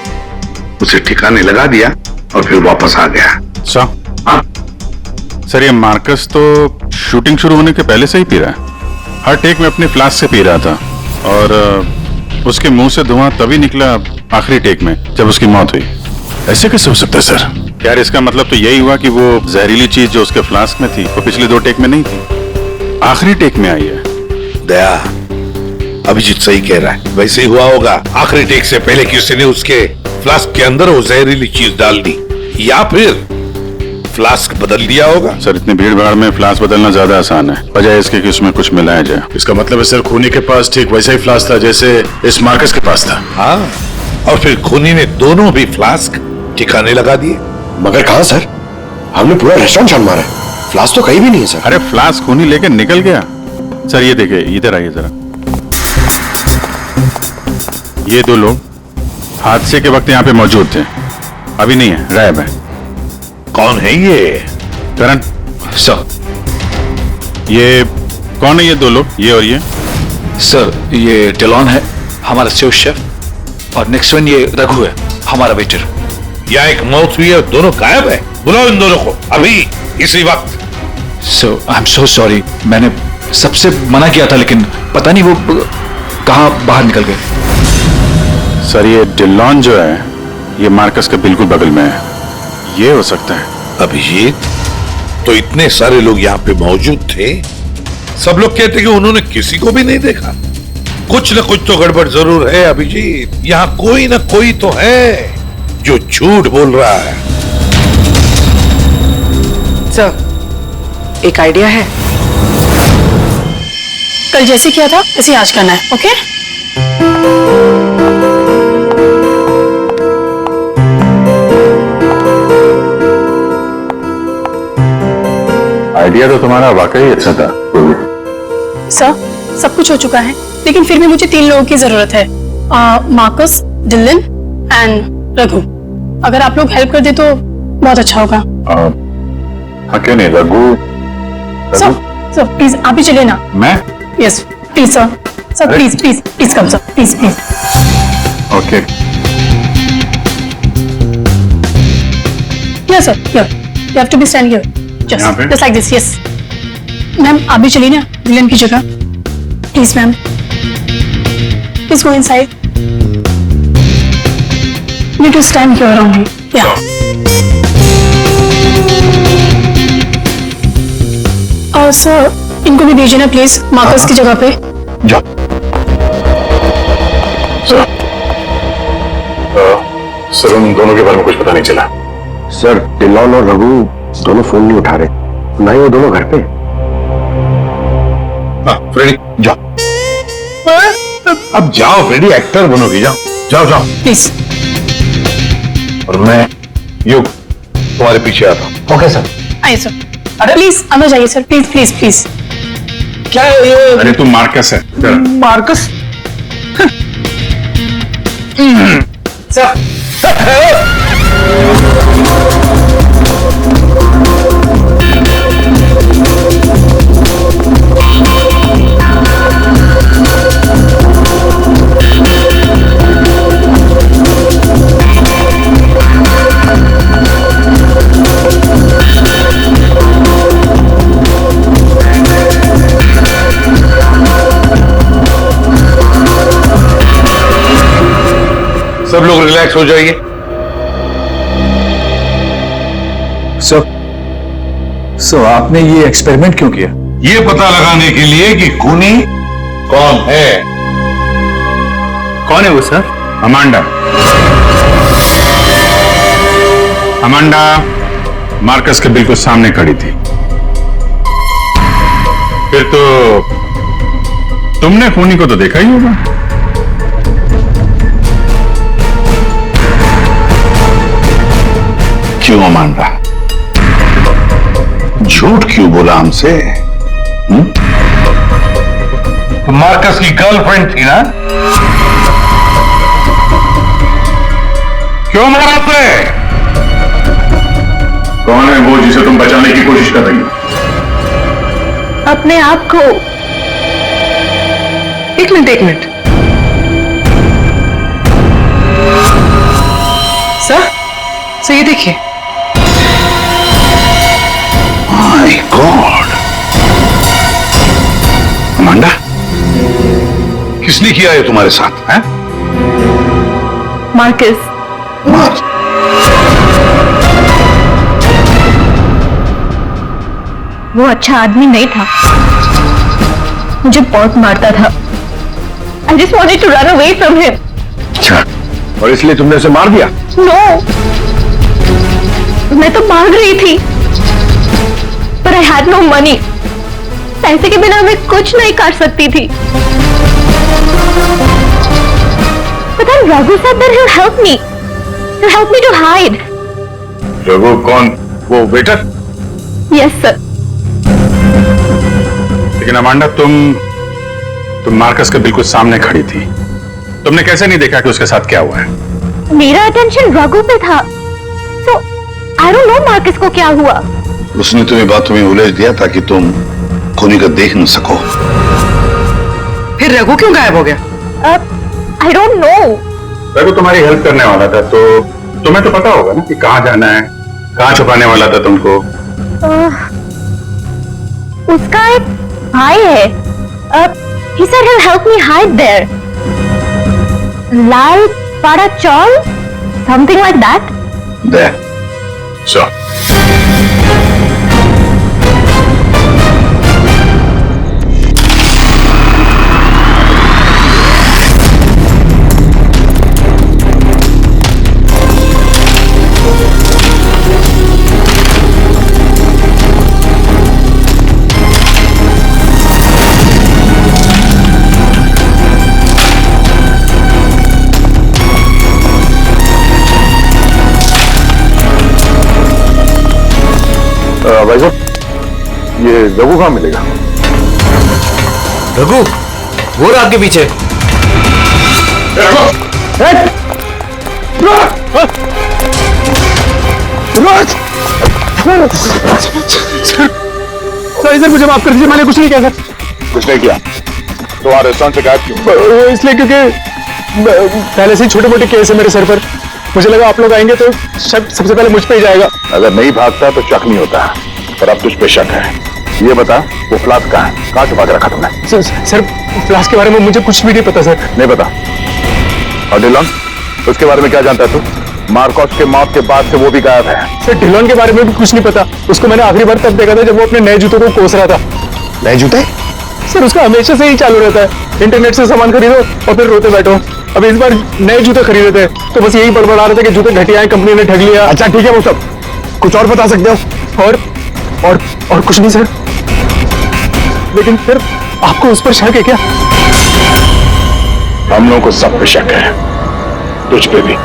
उसे ठिकाने लगा दिया और फिर वापस आ गया। सर, ये मार्कस तो शूटिंग शुरू होने के पहले से ही पी रहा है। हर टेक में अपने फ्लास्क से पी रहा था और उसके मुंह से धुआं तभी निकला आखिरी टेक में जब उसकी मौत हुई। ऐसे कैसे हो सकता है सर? यार, इसका मतलब तो यही हुआ कि वो जहरीली चीज जो उसके फ्लास्क में थी वो पिछले 2 टेक में नहीं थी, आखिरी टेक में आई है। दया, अभिजीत सही कह रहा है, वैसे ही हुआ होगा। आखिरी टेक से पहले किसी ने उसके फ्लास्क के अंदर वो जहरीली चीज डाल दी, या फिर फ्लास्क बदल दिया होगा। सर, इतनी भीड़ भाड़ में फ्लास्क बदलना ज्यादा आसान है, बजाय इसके कि उसमें कुछ मिलाया जाए। इसका मतलब है सर, खूनी के पास ठीक वैसा ही फ्लास्क था जैसे इस मार्कस के पास था। हाँ, और फिर खूनी ने दोनों भी फ्लास्क ठिकाने लगा दिए। मगर कहां सर? हमने पूरा रेस्टोरेंट छान मारा है, फ्लास्क तो कहीं भी नहीं है सर। अरे फ्लास्क खूनी लेके निकल गया। सर ये देखिए, इधर आइए जरा। ये 2 लोग हादसे के वक्त यहाँ पे मौजूद थे, अभी नहीं है, गायब है। कौन है ये? करण सर। ये कौन है ये 2 लोग, ये और ये? सर, ये डेलॉन है, हमारा सेफ शेफ, और नेक्स्ट वन ये रघु है, हमारा वेटर। यहाँ एक मौत हुई है, दोनों गायब है। बुलाओ इन दोनों को अभी, इसी वक्त। सो आई एम सो सॉरी, मैंने सबसे मना किया था, लेकिन पता नहीं वो कहाँ बाहर निकल गए। सर, ये डिलॉन जो है ये मार्कस के बिल्कुल बगल में है, ये हो सकता है। अभिजीत, तो इतने सारे लोग यहाँ पे मौजूद थे, सब लोग कहते कि उन्होंने किसी को भी नहीं देखा। कुछ न कुछ तो गड़बड़ जरूर है अभिजीत, यहाँ कोई न कोई तो है जो झूठ बोल रहा है। सर, एक आइडिया है। कल जैसे किया था वैसे आज करना है, ओके? आइडिया तो तुम्हारा वाकई अच्छा था। सर, सब कुछ हो चुका है, लेकिन फिर भी मुझे 3 लोगों की जरूरत है, मार्कस, डिलन एंड रघु। अगर आप लोग हेल्प कर दे तो बहुत अच्छा होगा। हाँ, क्यों नहीं? रघु? सर प्लीज आप ही चलिए ना। मैं? Yes please sir, sir please please please come sir, please please. Okay. Yes sir, here you have to be stand here, just like this. Yes ma'am, आप भी चलिए ना डिलन की जगह, please ma'am, please go inside. Need to stand here only. Yeah. और सर, इनको भी भेजिए ना प्लीज मार्कस की जगह पे। जाओ। सर, उन दोनों के बारे में कुछ पता नहीं चला। सर, डिलॉन और रघु दोनों फोन नहीं उठा रहे, ना ही वो दोनों घर पे। फ्रेडी, जाओ। अब जाओ फ्रेडी, एक्टर बनोगी, जाओ जाओ जाओ प्लीज। और मैं युग तुम्हारे पीछे आता हूँ। Okay sir. आइए सर, प्लीज अंदर जाइए सर, प्लीज प्लीज प्लीज। क्या ये? अरे तू मार्कस है। मार्कस? सब लोग रिलैक्स हो जाइए। सर आपने ये एक्सपेरिमेंट क्यों किया? ये पता लगाने के लिए कि खूनी कौन है। कौन है वो सर? अमांडा। अमांडा मार्कस के बिल्कुल सामने खड़ी थी। फिर तो तुमने खूनी को तो देखा ही होगा। क्यों अमांडा, झूठ क्यों बोला हमसे? मार्कस की गर्लफ्रेंड थी ना? क्यों मारा आपने? कौन है वो जिसे तुम बचाने की कोशिश कर रही हो? अपने आप को। एक मिनट। सर ये देखिए। माय गॉड, अमांडा किसने किया है तुम्हारे साथ? हैं? मार्कस। वो अच्छा आदमी नहीं था, मुझे बहुत मारता था। I just wanted to run away from him. अच्छा, और इसलिए तुमने उसे मार दिया? No, मैं तो भाग रही थी, पर I had no money. पैसे के बिना मैं कुछ नहीं कर सकती थी। But then Raghu said that he'll help me. He'll help me to hide. Raghu कौन? वो वेटर? Yes, sir. लेकिन अमांडा तुम मार्कस के बिल्कुल सामने खड़ी थी। तुमने कैसे नहीं देखा कि उसके साथ क्या हुआ है? मेरा अटेंशन रघु पे था, so I don't know Marcus को क्या हुआ। उसने तुम्हें बातों में उलझ दिया ताकि तुम खूनी को देख न सको। फिर रघु क्यों गायब हो गया? I don't know. रघु तुम्हारी हेल्प करने वाला था, तो तुम्हें तो पता होगा ना कि कहाँ जाना है, कहाँ छुपाने वाला था तुमको। उसका एक भाई है। He said he'll help me hide there. Lal Pada Chol, something like that. There. So. भाई साहब, ये रघु कहाँ मिलेगा? रघु वो रहा आपके पीछे। सर मुझे माफ कर दीजिए, मैंने कुछ नहीं किया सर। कुछ नहीं किया? तुम्हारे रेस्टोरेंट से गायब क्यों? इसलिए क्योंकि पहले से ही छोटे मोटे केस है मेरे सर पर। मुझे लगा आप लोग आएंगे तो शक सबसे पहले मुझ पे ही जाएगा। अगर नहीं भागता तो शक नहीं होता, पर अब तुझ पे शक है। ये बता, वो फ्लास्क कहाँ है? कहाँ छुपा के रखा तुमने? सर फ्लास्क के बारे में मुझे कुछ भी नहीं पता सर। नहीं पता? और डिलॉन, उसके बारे में क्या जानता है तू? मार्कस के मौत के बाद से वो भी गायब है। सर डिलॉन के बारे में भी कुछ नहीं पता। उसको मैंने आखिरी बार तब देखा था जब वो अपने नए जूतों को कोस रहा था। नए जूते? सर उसका हमेशा से ही चालू रहता है, इंटरनेट से सामान खरीदो और फिर रोते बैठो। अब इस बार नए जूते खरीदे थे तो बस यही बड़बड़ा रहा था कि जूते घटिया है, कंपनी ने ठग लिया। अच्छा ठीक है, वो सब कुछ और बता सकते हो? और कुछ नहीं सर। लेकिन फिर आपको उस पर शक है क्या? हम लोगों को सब पे शक है, तुझ पे भी।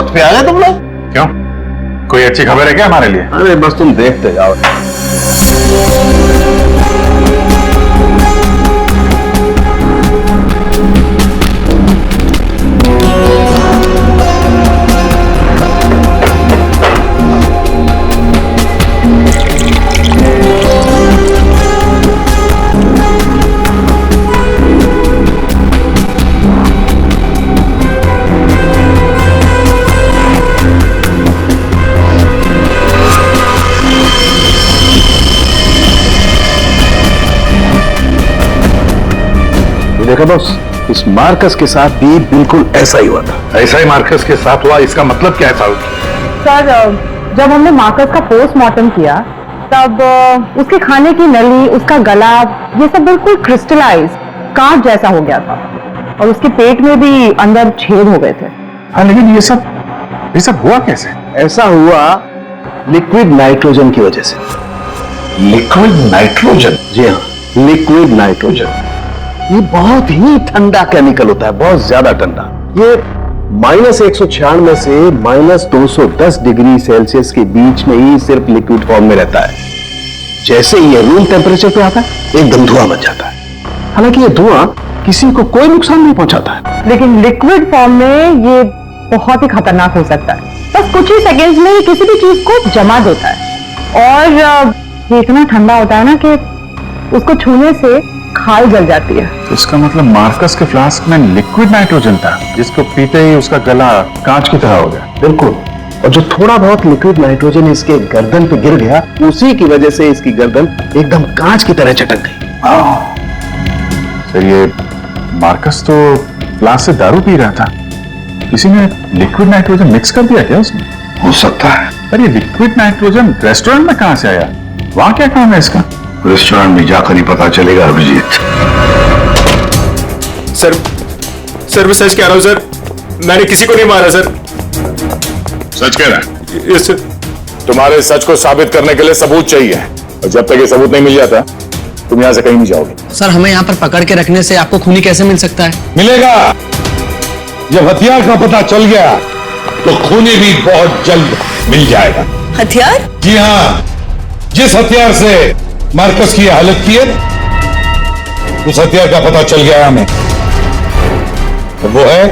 वक्त पे आ गए तुम लोग। क्यों, कोई अच्छी खबर है क्या हमारे लिए? अरे बस तुम देखते जाओ। देखा बॉस, इस मार्कस के साथ भी बिल्कुल ऐसा ही हुआ था। ऐसा ही मार्कस के साथ हुआ, इसका मतलब क्या है साहब? सर, जब हमने मार्कस का पोस्टमार्टम किया तब उसके खाने की नली, उसका गला, ये सब बिल्कुल क्रिस्टलाइज कांच जैसा हो गया था और उसके पेट में भी अंदर छेद हो गए थे। हाँ, लेकिन ये सब हुआ कैसे? ऐसा हुआ लिक्विड नाइट्रोजन की वजह से। Liquid nitrogen? जी हाँ, लिक्विड नाइट्रोजन। ये बहुत ही ठंडा केमिकल होता है, बहुत ज्यादा ठंडा। ये -196 से -210 डिग्री सेल्सियस के बीच में ही सिर्फ लिक्विड फॉर्म में रहता है। जैसे ही ये रूम टेम्परेचर पे आता है एकदम धुआं बन जाता है। हालांकि ये धुआं किसी को कोई नुकसान नहीं पहुंचाता है, लेकिन लिक्विड फॉर्म में ये बहुत ही खतरनाक हो सकता है। बस कुछ ही सेकेंड्स में ये किसी भी चीज को जमा देता है और ये इतना ठंडा होता है ना कि उसको छूने से खाल जल जाती है। तो इसका मतलब मार्कस के फ्लास्क में लिक्विड नाइट्रोजन था, जिसको पीते ही उसका गला कांच की तरह हो गया। बिल्कुल। और जो थोड़ा बहुत लिक्विड नाइट्रोजन इसके गर्दन पे गिर गया, उसी की वजह से इसकी गर्दन एकदम कांच की तरह चटक गई। सर, ये मार्कस तो फ्लास्क से दारू पी रहा था, किसी ने लिक्विड नाइट्रोजन मिक्स कर दिया क्या उसमें? हो सकता है। पर ये लिक्विड नाइट्रोजन रेस्टोरेंट में कहां से आया? वहां क्या काम है इसका? रेस्टोरेंट में जाकर ही पता चलेगा अभिजीत। सर मैं सच कह रहा हूं सर, मैंने किसी को नहीं मारा सर। सच कह रहा है? Yes sir. तुम्हारे सच को साबित करने के लिए सबूत चाहिए, और जब तक ये सबूत नहीं मिल जाता तुम यहां से कहीं नहीं जाओगे। सर, हमें यहाँ पर पकड़ के रखने से आपको खूनी कैसे मिल सकता है? मिलेगा। जब हथियार का पता चल गया तो खूनी भी बहुत जल्द मिल जाएगा। हथियार? जी हाँ, जिस हथियार से मार्कस की हालत की है, उस हथियार का पता चल गया हमें, तो वो है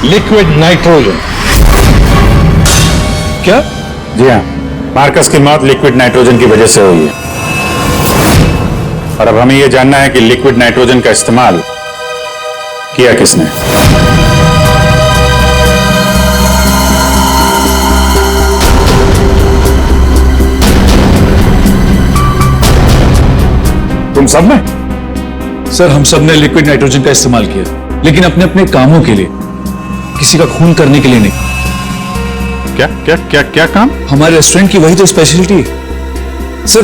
लिक्विड नाइट्रोजन। क्या? जी हाँ, मार्कस की मौत लिक्विड नाइट्रोजन की वजह से हुई है, और अब हमें यह जानना है कि लिक्विड नाइट्रोजन का इस्तेमाल किया किसने। तुम सब ने? सर, हम सब ने लिक्विड नाइट्रोजन का इस्तेमाल किया, लेकिन अपने अपने कामों के लिए, किसी का खून करने के लिए नहीं। क्या क्या क्या क्या काम? हमारे रेस्टोरेंट की वही तो स्पेशलिटी है सर।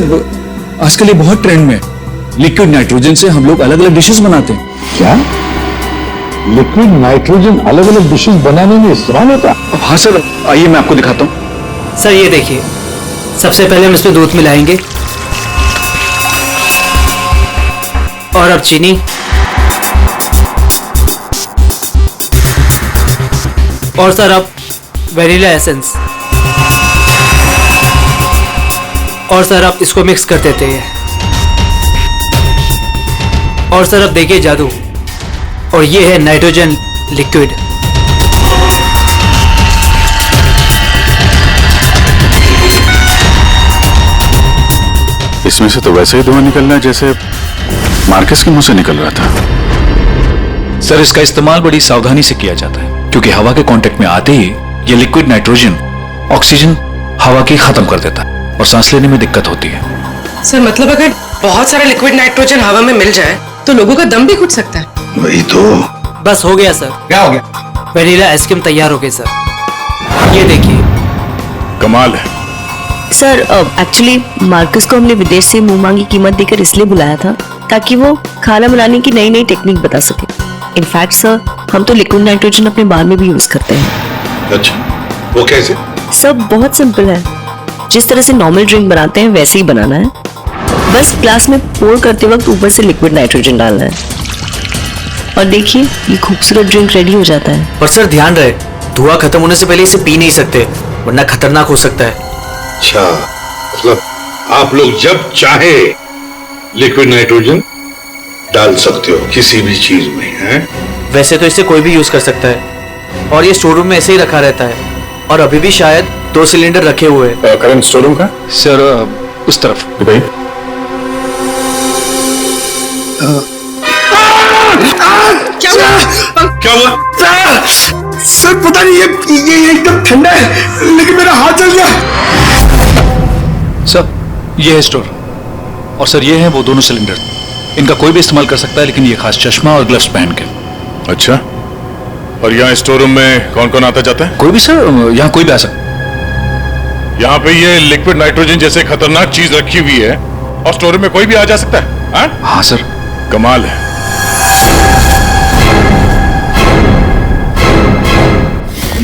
आजकल ये बहुत ट्रेंड में, लिक्विड नाइट्रोजन से हम लोग अलग अलग डिशेस बनाते हैं। क्या लिक्विड नाइट्रोजन अलग अलग डिशेस बनाने में इस्तेमाल होता है? हाँ सर, आइए मैं आपको दिखाता हूँ। सर ये देखिए, सबसे पहले हम इसमें दूध मिलाएंगे और अब चीनी, और सर अब वेनिला एसेंस, और सर अब इसको मिक्स कर देते हैं, और सर अब देखिए जादू, और ये है नाइट्रोजन लिक्विड। इसमें से तो वैसे ही धुआं निकल रहा है जैसे मार्कस के मुंह से निकल रहा था। सर, इसका इस्तेमाल बड़ी सावधानी से किया जाता है, क्योंकि हवा के कांटेक्ट में आते ही ये लिक्विड नाइट्रोजन ऑक्सीजन हवा की खत्म कर देता है और सांस लेने में दिक्कत होती है। सर, मतलब अगर बहुत सारा लिक्विड नाइट्रोजन हवा में मिल जाए तो लोगों का दम भी घुट सकता है। वही तो। बस हो गया सर। क्या हो गया? वेनिला आइसक्रीम तैयार हो गई सर, ये देखिए। कमाल है। सर, एक्चुअली मार्कस को हमने विदेश से मुंह मांगी कीमत देकर इसलिए बुलाया था ताकि वो खाना बनाने की नई नई टेक्निक बता सके। इनफैक्ट सर, हम तो लिक्विड नाइट्रोजन अपने बार में भी यूज करते हैं। अच्छा, वो कैसे? सब बहुत सिंपल है, जिस तरह से नॉर्मल ड्रिंक बनाते हैं वैसे ही बनाना है। बस ग्लास में पोर करते वक्त ऊपर से लिक्विड नाइट्रोजन डालना है, और देखिए ये खूबसूरत ड्रिंक रेडी हो जाता है। और सर ध्यान रहे, धुआं खत्म होने से पहले इसे पी नहीं सकते, वरना खतरनाक हो सकता है। अच्छा, मतलब आप लोग जब चाहे लिक्विड नाइट्रोजन डाल सकते हो किसी भी चीज में, हैं? वैसे तो इसे कोई भी यूज कर सकता है और ये स्टोर रूम में ऐसे ही रखा रहता है, और अभी भी शायद 2 सिलेंडर रखे हुए हैं। करंट स्टोर रूम का सर उस तरफ। भाई क्या हुआ? सर पता नहीं ये एकदम ठंडा है, लेकिन मेरा हाथ जल गया। सर ये है स्टोर, और सर ये है वो दोनों सिलेंडर। इनका कोई भी इस्तेमाल कर सकता है, लेकिन ये खास चश्मा और ग्लव्स पहन के। अच्छा, और यहाँ स्टोर रूम में कौन कौन आता जाता है? कोई भी सर, यहाँ कोई भी आ सकता। यहाँ पे ये लिक्विड नाइट्रोजन जैसे खतरनाक चीज रखी हुई है और स्टोर रूम में कोई भी आ जा सकता है? हाँ सर। कमाल है।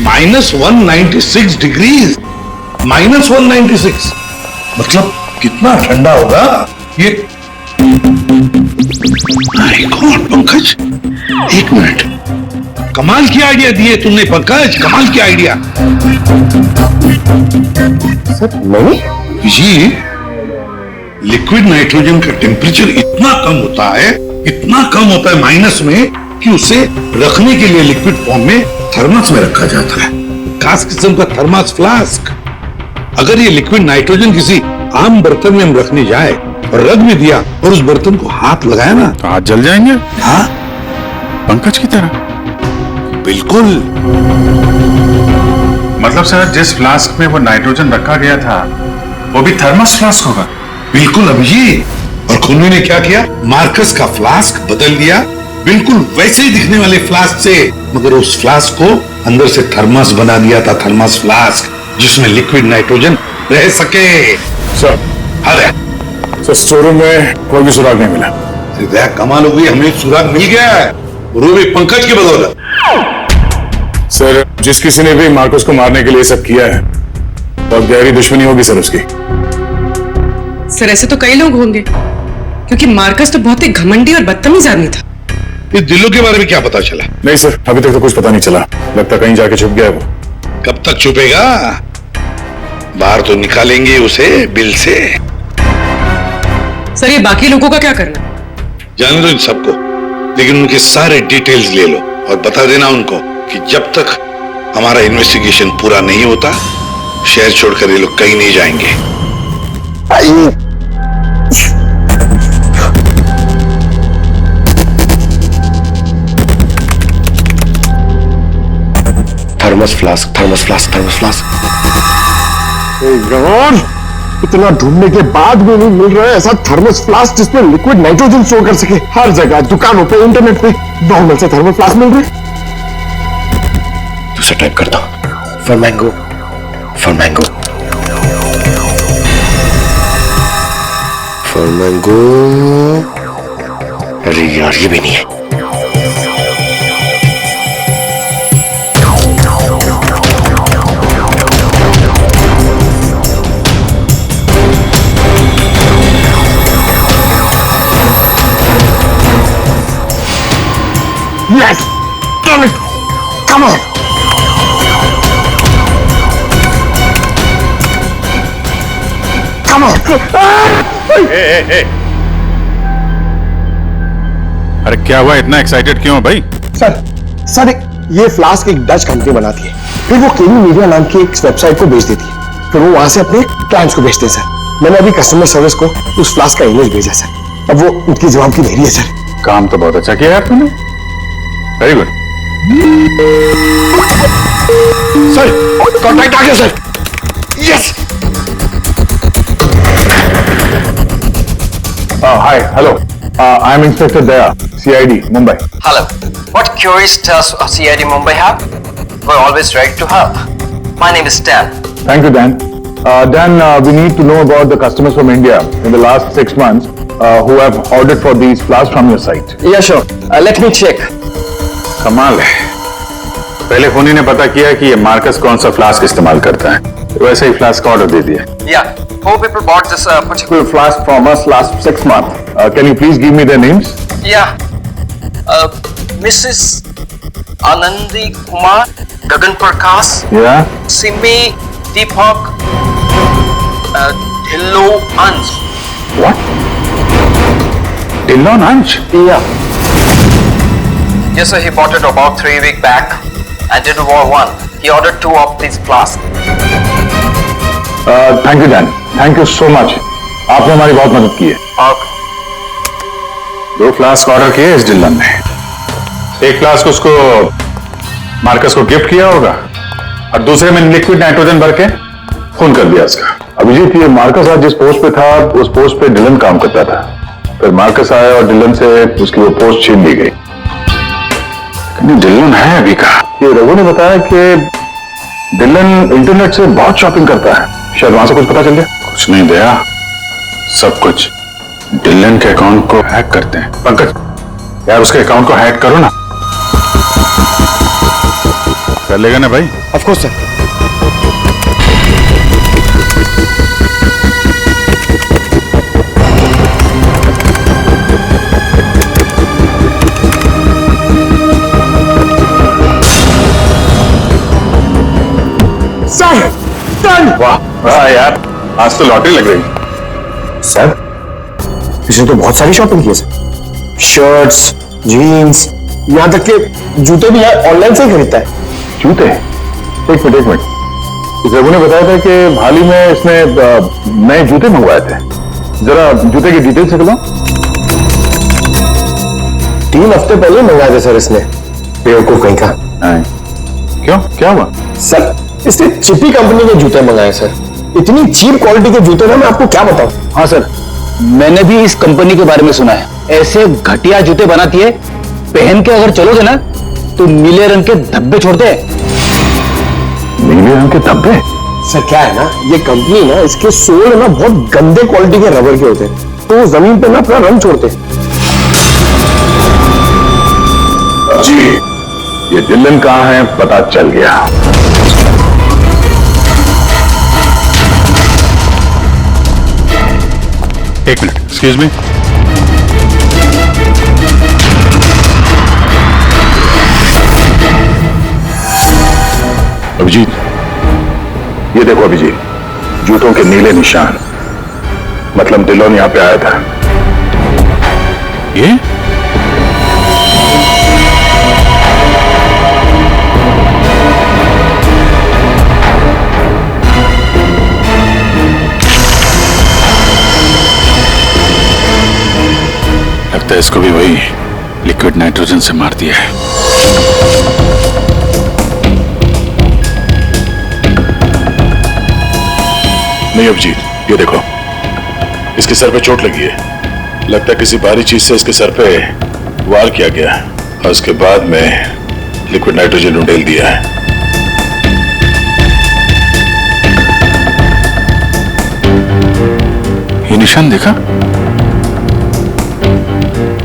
-196 डिग्रीज, -196 मतलब कितना ठंडा होगा ये? माय गॉड पंकज, एक मिनट, कमाल की आइडिया दिए तुमने पंकज, कमाल की आइडिया। सर नहीं जी, लिक्विड नाइट्रोजन का टेम्परेचर इतना कम होता है, इतना कम होता है माइनस में, कि उसे रखने के लिए लिक्विड फॉर्म में थर्मस में रखा जाता है, खास किस्म का थर्मस फ्लास्क। अगर ये लिक्विड नाइट्रोजन किसी आम बर्तन में हम रखने जाए और रख भी दिया और उस बर्तन को हाथ लगाया ना, तो हाथ जल जाएंगे। हाँ, पंकज की तरह। बिल्कुल। मतलब सर, जिस फ्लास्क में वो नाइट्रोजन रखा गया था वो भी थर्मस फ्लास्क होगा? बिल्कुल अभिजीत। और खुन्नी ने क्या किया, मार्कस का फ्लास्क बदल दिया बिल्कुल वैसे ही दिखने वाले फ्लास्क से, मगर उस फ्लास्क को अंदर से थर्मस बना दिया था, थर्मस फ्लास्क, जिसमें लिक्विड नाइट्रोजन रह सके। सर, अरे सर स्टोर रूम में कोई भी सुराग नहीं मिला। अरे कमाल हो गई, हमें सुराग मिल गया है, वो भी पंकज की बदौलत। सर, जिस किसी ने भी मार्कस को मारने के लिए सब किया है, बहुत गहरी दुश्मनी होगी सर उसकी। सर ऐसे तो कई लोग होंगे, क्योंकि मार्कस तो बहुत ही घमंडी और बदतमीज आदमी था। इस दिल्लू के बारे में क्या पता चला? नहीं सर, अभी तक तो कुछ पता नहीं चला, लगता कहीं जाके छुप गया वो। कब तक छुपेगा? बाहर तो निकालेंगे उसे बिल से। सर ये बाकी लोगों का क्या करना? जाने दो इन सबको, लेकिन उनके सारे डिटेल्स ले लो और बता देना उनको कि जब तक हमारा इन्वेस्टिगेशन पूरा नहीं होता, शहर छोड़कर ये लोग कहीं नहीं जाएंगे। Thermos flask, thermos flask, thermos flask. भगवान, इतना ढूंढने के बाद भी नहीं मिल रहा है ऐसा थर्मस फ्लास्क जिसमें लिक्विड नाइट्रोजन स्टोर कर सके। हर जगह, दुकानों पे, इंटरनेट पे नॉर्मल से थर्मस फ्लास्क मिल रहे। दूसरा टाइप करता हूं, for mango, for mango, for mango. अरे यार, ये भी नहीं है। Yes! Damn it! Come on! Come on! अरे क्या हुआ, इतना एक्साइटेड क्यों हो भाई? सर ये फ्लास्क एक डच कंपनी बनाती है, फिर वो केवी मीडिया नाम की एक वेबसाइट को बेच देती है, फिर वो वहां से अपने क्लाइंट्स को बेचते हैं सर। मैंने अभी कस्टमर सर्विस को उस फ्लास्क का इमेज भेजा सर, अब वो उनकी जवाब की देरी है सर। काम तो बहुत अच्छा किया यार तुमने, वेरी गुड। सर कॉन्टैक्ट आ गया sir. Yes. Hi, hello, I am inspector Daya, CID Mumbai. Hello. What queries does CID Mumbai have? We're always ready to help. My name is Dan. Thank you, Dan. Dan, we need to know about the customers from India in the last 6 months who have ordered for these flasks from your site. Yeah, sure. Let me check. कमाल है, पहले फोनी ने पता किया कि ये मार्कस कौन सा फ्लास्क इस्तेमाल करता है, तो वैसे ही फ्लास्क का ऑर्डर दे दिया। Yeah, 4 people bought this particular Flask from us last 6 months. Can you please give me their names? Yeah. Mrs. Anandi Kumar Gagan Prakash, Yeah. Simi, Deepak, Dhillo, Ansh. What? Dillon Ansh? Yeah. Yes, sir. He bought it about 3 weeks back and did War 1. He ordered 2 of these flasks. Thank you Dan, thank you so much, आपने हमारी बहुत मदद की है। Okay. 2 फ्लास्क ऑर्डर किए इस डिलन ने। एक फ्लास्क उसको मार्कस को गिफ्ट किया होगा और दूसरे में लिक्विड नाइट्रोजन भर के खून कर दिया उसका। अभिजीत, ये मार्कस आज जिस पोस्ट पे था उस पोस्ट पे डिलन काम करता था, फिर मार्कस आया और डिलन से उसकी वो पोस्ट छीन ली गई। लेकिन डिलन है अभी का। ये रघु ने बताया कि डिलन इंटरनेट से बहुत शॉपिंग करता है, शायद वहां से कुछ पता चल गया। कुछ नहीं दया, सब कुछ डिलन के अकाउंट को हैक करते हैं। पंकज यार उसके अकाउंट को हैक करो ना। कर लेगा ना भाई? Of course sir. वाह वाह यार, आज तो लॉटरी लग रही। सर इसने तो बहुत सारी शॉपिंग की है सर, शर्ट्स, जीन्स, यहाँ तक के जूते भी यार ऑनलाइन से ही खरीदता है। जूते? एक मिनट, इस रघु ने बताया था कि हाल ही में इसने नए जूते मंगवाए थे। जरा जूते की डिटेल्स निकलो। 3 हफ्ते पहले मंगाए थे सर इसने, बेवकूफ कहीं का। क्यों, क्या हुआ? सर इसने चिपी कंपनी के जूते मंगाए सर, इतनी चीप क्वालिटी के जूते ना मैं आपको क्या बताऊं। हाँ सर, मैंने भी इस कंपनी के बारे में सुना है। ऐसे घटिया जूते बनाती है, पहन के अगर चलोगे ना तो नीले रंग के धब्बे छोड़ते हैं। नीले रंग के धब्बे? सर क्या है ना, ये कंपनी ना इसके सोल ना बहुत गंदे क्वालिटी के रबर के होते हैं, तो वो जमीन पे ना अपना रंग छोड़ते हैं। जी, ये डिलन कहाँ है पता चल गया। एक मिनट, एक्सक्यूज मी। अभिजीत, ये देखो अभिजीत, जूतों के नीले निशान, मतलब डिलोन यहां पे आया था। ये लगता है इसको भी वही लिक्विड नाइट्रोजन से मार दिया है। नहीं अभिजीत, ये देखो, इसके सर पे चोट लगी है। लगता है किसी भारी चीज से इसके सर पे वार किया गया और उसके बाद में लिक्विड नाइट्रोजन उंडेल दिया है। ये निशान देखा?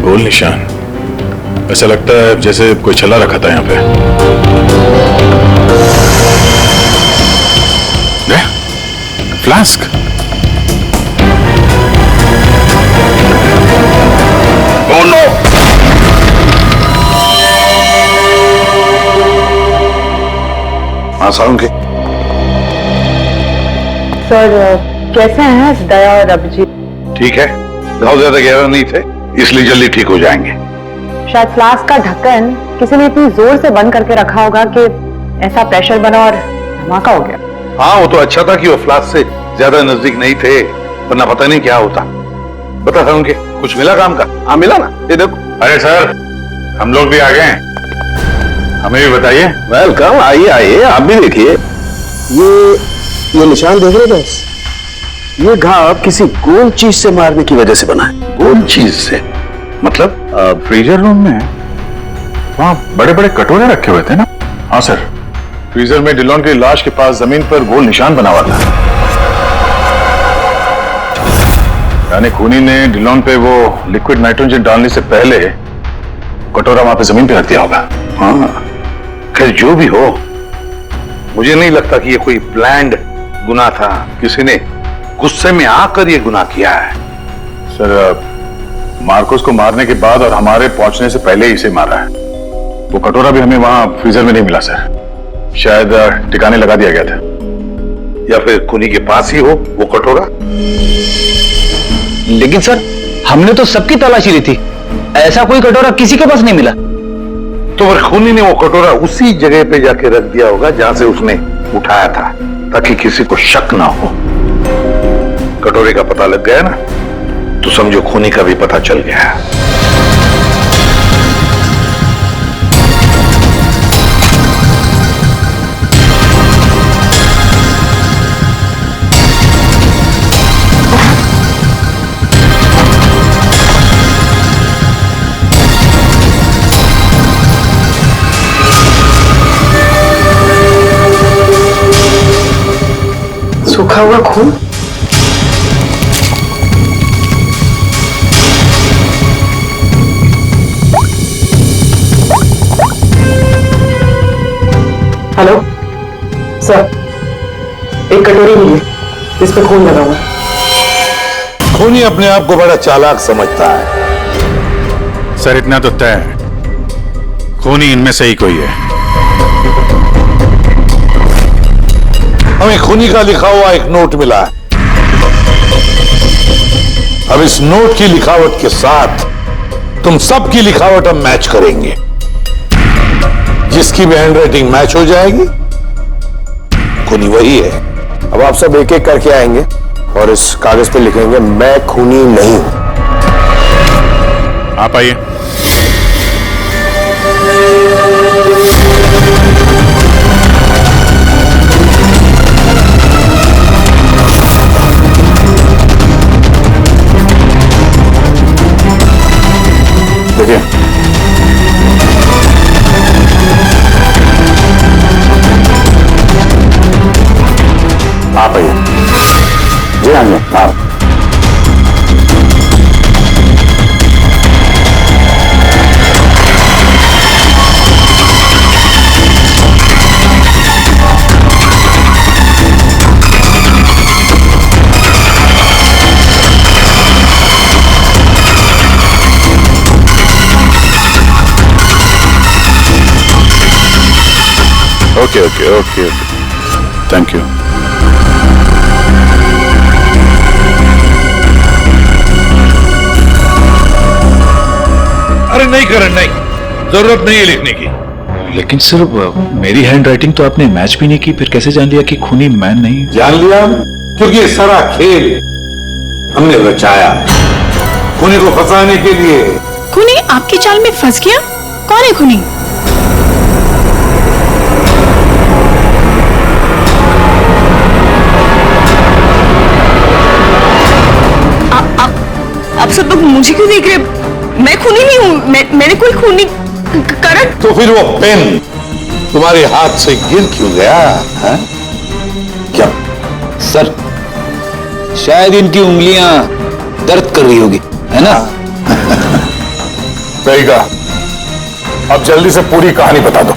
गोल निशान, ऐसा लगता है जैसे कोई छल्ला रखा था यहाँ पे। फ्लास्क। Oh no! हाँ सारुंगे। सर कैसे हैं दया और अभिजीत? ठीक है, घाव ज्यादा गहरा नहीं थे इसलिए जल्दी ठीक हो जाएंगे। शायद फ्लास्क का ढक्कन किसी ने इतनी जोर से बंद करके रखा होगा कि ऐसा प्रेशर बना और धमाका हो गया। हाँ, वो तो अच्छा था कि वो फ्लास्क से ज्यादा नजदीक नहीं थे, वरना पता नहीं क्या होता। बता सारुंगे, कुछ मिला काम का? हाँ मिला ना, ये देखो। अरे सर, हम लोग भी आ गए हैं, हमें भी बताइए। वेलकम, आइए आइए, आप भी देखिए। ये निशान देख रहे थे? ये घाव किसी गोल चीज से मारने की वजह से बना है। गोल चीज से मतलब? फ्रीजर रूम में वहां बड़े बड़े कटोरे रखे हुए थे ना? हाँ सर, फ्रीजर में डिलोन की लाश के पास जमीन पर गोल निशान बना हुआ था। यानी खूनी ने डिलोन पे वो लिक्विड नाइट्रोजन डालने से पहले कटोरा वहां पे जमीन पे रख दिया होगा। हाँ, खैर जो भी हो, मुझे नहीं लगता कि ये कोई प्लान्ड गुनाह था। किसी ने गुस्से में आकर ये गुनाह किया है। सर, मार्कोस को मारने के बाद और हमारे पहुंचने से पहले ही इसे मारा है। वो कटोरा भी हमें वहां फ्रीजर में नहीं मिला सर। शायद ठिकाने लगा दिया गया था, या फिर खूनी के पास ही हो वो कटोरा। लेकिन सर, हमने तो सबकी तलाशी ली थी, ऐसा कोई कटोरा किसी के पास नहीं मिला। तो फिर खूनी ने वो कटोरा उसी जगह पे जाके रख दिया होगा जहां से उसने उठाया था, ताकि किसी को शक ना हो। कटोरे का पता लग गया ना, तो समझो खूनी का भी पता चल गया। सूखा हुआ खून। हेलो सर, एक कटोरी मिली जिस पे खून लगा हुआ है। खूनी अपने आप को बड़ा चालाक समझता है। सर इतना तो तय है, खूनी इनमें से ही कोई है। हमें खूनी का लिखा हुआ एक नोट मिला है। अब इस नोट की लिखावट के साथ तुम सबकी लिखावट हम मैच करेंगे। जिसकी भी हैंडराइटिंग मैच हो जाएगी, खूनी वही है। अब आप सब एक एक करके आएंगे और इस कागज पे लिखेंगे मैं खूनी नहीं हूं। आप आइए। देखिए, आप आइए। जी हाँ जी, आप। Okay okay okay okay, thank you. अरे नहीं करण, नहीं, जरूरत नहीं है लिखने की। लेकिन सर मेरी हैंडराइटिंग तो आपने मैच भी नहीं की, फिर कैसे जान लिया कि खूनी मैं नहीं? जान लिया क्योंकि ये सारा खेल हमने रचाया खूनी को फंसाने के लिए। खूनी आपकी चाल में फंस गया? कौन है खूनी? आप सब लोग मुझे क्यों देख रहे? मैं खूनी नहीं हूँ, मैंने कोई खूनी करण। तो फिर वो पेन तुम्हारे हाथ से गिर क्यों गया है? क्या सर, शायद इनकी उंगलियां दर्द कर रही होगी, है ना? सही कहा। अब जल्दी से पूरी कहानी बता दो।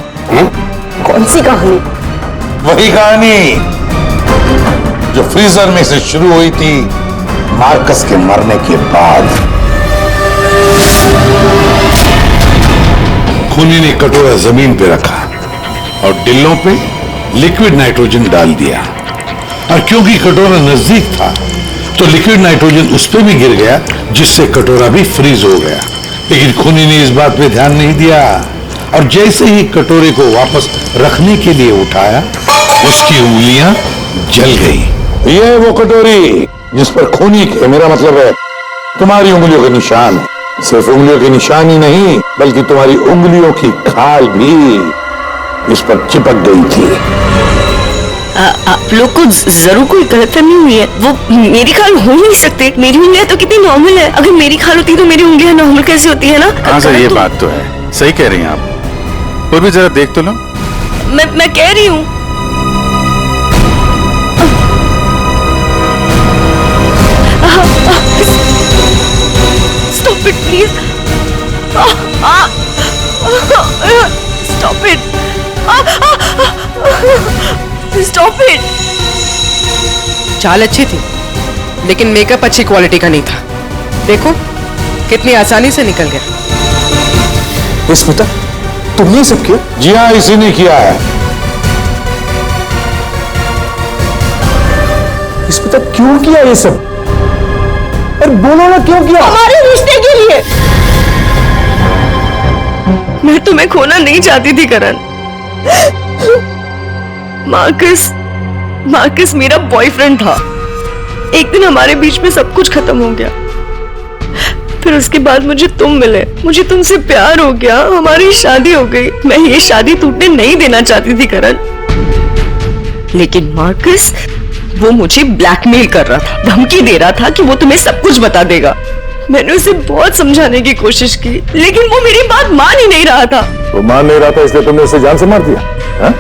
कौन सी कहानी? वही कहानी जो फ्रीजर में से शुरू हुई थी मार्कस के मरने के बाद। खूनी ने कटोरा जमीन पे रखा और डिल्लों पे लिक्विड नाइट्रोजन डाल दिया, और क्योंकि कटोरा नजदीक था तो लिक्विड नाइट्रोजन उस पे भी गिर गया, जिससे कटोरा भी फ्रीज हो गया। लेकिन खूनी ने इस बात पे ध्यान नहीं दिया, और जैसे ही कटोरे को वापस रखने के लिए उठाया, उसकी उंगलियां जल गई। ये है वो कटोरी जिस पर खूनी के, मेरा मतलब है तुम्हारी उंगलियों के निशान है। सिर्फ उंगलियों के निशान ही नहीं, बल्कि तुम्हारी उंगलियों की खाल भी इस पर चिपक गई थी। आप लोग को जरूर कोई गलतफहमी हुई है। वो मेरी खाल हो नहीं सकते। मेरी उंगलियां तो कितनी नॉर्मल है। अगर मेरी खाल होती तो मेरी उंगलियां नॉर्मल कैसे होती है ना? हाँ सर, ये बात तो है, सही कह रही हैं आप। और भी जरा देख तो लो। मैं कह रही हूँ। Stop it, please. Stop it. Stop it. चाल अच्छी थी, लेकिन मेकअप अच्छी क्वालिटी का नहीं था। देखो कितनी आसानी से निकल गया। स्मिता, तुमने सब किया? जी हाँ, इसी ने किया है। स्मिता क्यों किया ये सब? और बोलो ना क्यों किया? हमारे रिश्ते के लिए। मैं तुम्हें खोना नहीं चाहती थी करण। मार्कस मेरा बॉयफ्रेंड था। एक दिन हमारे बीच में सब कुछ खत्म हो गया। फिर उसके बाद मुझे तुम मिले, मुझे तुमसे प्यार हो गया, हमारी शादी हो गई। मैं ये शादी टूटने नहीं देना चाहती थी करण, लेकिन मार्कस वो मुझे ब्लैकमेल कर रहा था, धमकी दे रहा था कि वो तुम्हें सब कुछ बता देगा। मैंने उसे बहुत समझाने की कोशिश की, लेकिन वो मेरी बात मान ही नहीं रहा था। वो मान नहीं रहा था इसलिए तुमने उसे जान से मार दिया? हा?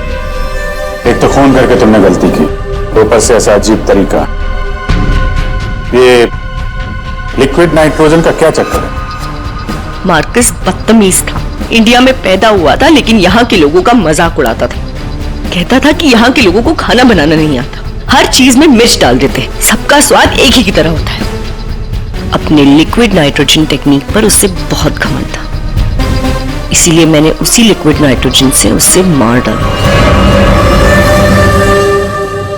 एक तो फोन करके तुमने गलती की, ऊपर से ऐसा अजीब तरीका। ये लिक्विड नाइट्रोजन का क्या चक्कर है? मार्कस बदतमीज था। इंडिया में पैदा हुआ था, लेकिन यहाँ के लोगों का मजाक उड़ाता था। कहता था कि यहाँ के लोगों को खाना बनाना नहीं आता, हर चीज में मिर्च डाल देते, सबका स्वाद एक ही की तरह होता है। अपने लिक्विड नाइट्रोजन टेक्निक पर उससे बहुत घमंड था, इसीलिए मैंने उसी लिक्विड नाइट्रोजन से उसे मार डाला।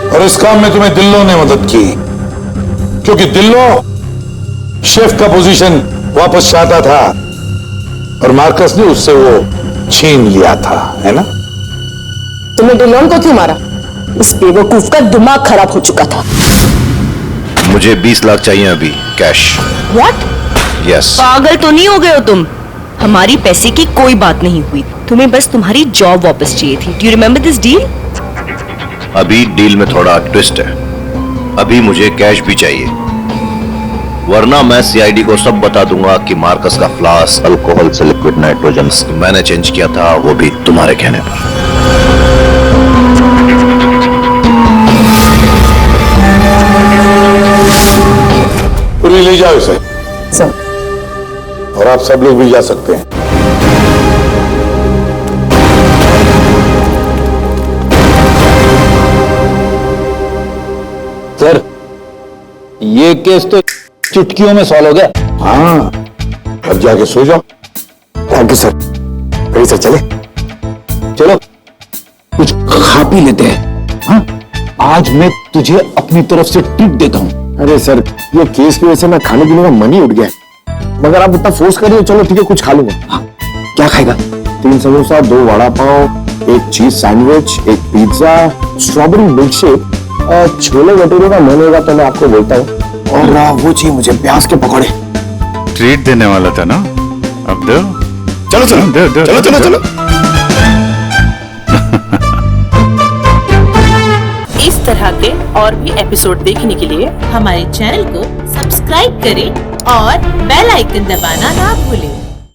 और इस काम में तुम्हें दिल्लो ने मदद की, क्योंकि दिल्लो शेफ का पोजीशन वापस चाहता था और मार्कस ने उससे वो छीन लिया था, है ना? तुमने डिलोन को क्यों मारा? इस बेवकूफ का दिमाग खराब हो चुका था। मुझे 20 लाख चाहिए अभी, कैश। What? यस। पागल तो नहीं हो गए हो तुम? हमारी पैसे की कोई बात नहीं हुई, तुम्हें बस तुम्हारी जॉब वापस चाहिए थी। Do you remember this deal? अभी डील में थोड़ा ट्विस्ट है, अभी मुझे कैश भी चाहिए, वरना मैं सीआईडी को सब बता दूंगा कि मार्कस का फ्लास्क अल्कोहल से लिक्विड नाइट्रोजन मैंने चेंज किया था, वो भी तुम्हारे कहने पर। पूरी ले जाओ इसे सर। और आप सब लोग भी जा सकते हैं। सर, ये केस तो चुटकियों में सॉल्व हो गया। हाँ, अब जाके सो जाओ। Thank you sir. कहीं सर चले? चलो कुछ खा पी लेते हैं। हाँ, आज मैं तुझे अपनी तरफ से ट्रीट देता हूँ। अरे सर, ये केस की वजह से मैं खाने पीने का मन ही उठ गया, मगर आप इतना फोर्स कर रहे हो, चलो ठीक है कुछ खा लूंगा। हाँ, क्या खाएगा? 3 samosa, 2 vada pav, 1 cheese sandwich, 1 pizza, strawberry milk shake, chole bhature का मन होगा तो मैं आपको बोलता हूँ, और वो चाहिए मुझे प्याज के पकौड़े। ट्रीट देने वाला था ना, अब दो। चलो चलो दो, चलो चलो चलो। इस तरह के और भी एपिसोड देखने के लिए हमारे चैनल को सब्सक्राइब करें और बेल आइकन दबाना ना भूलें।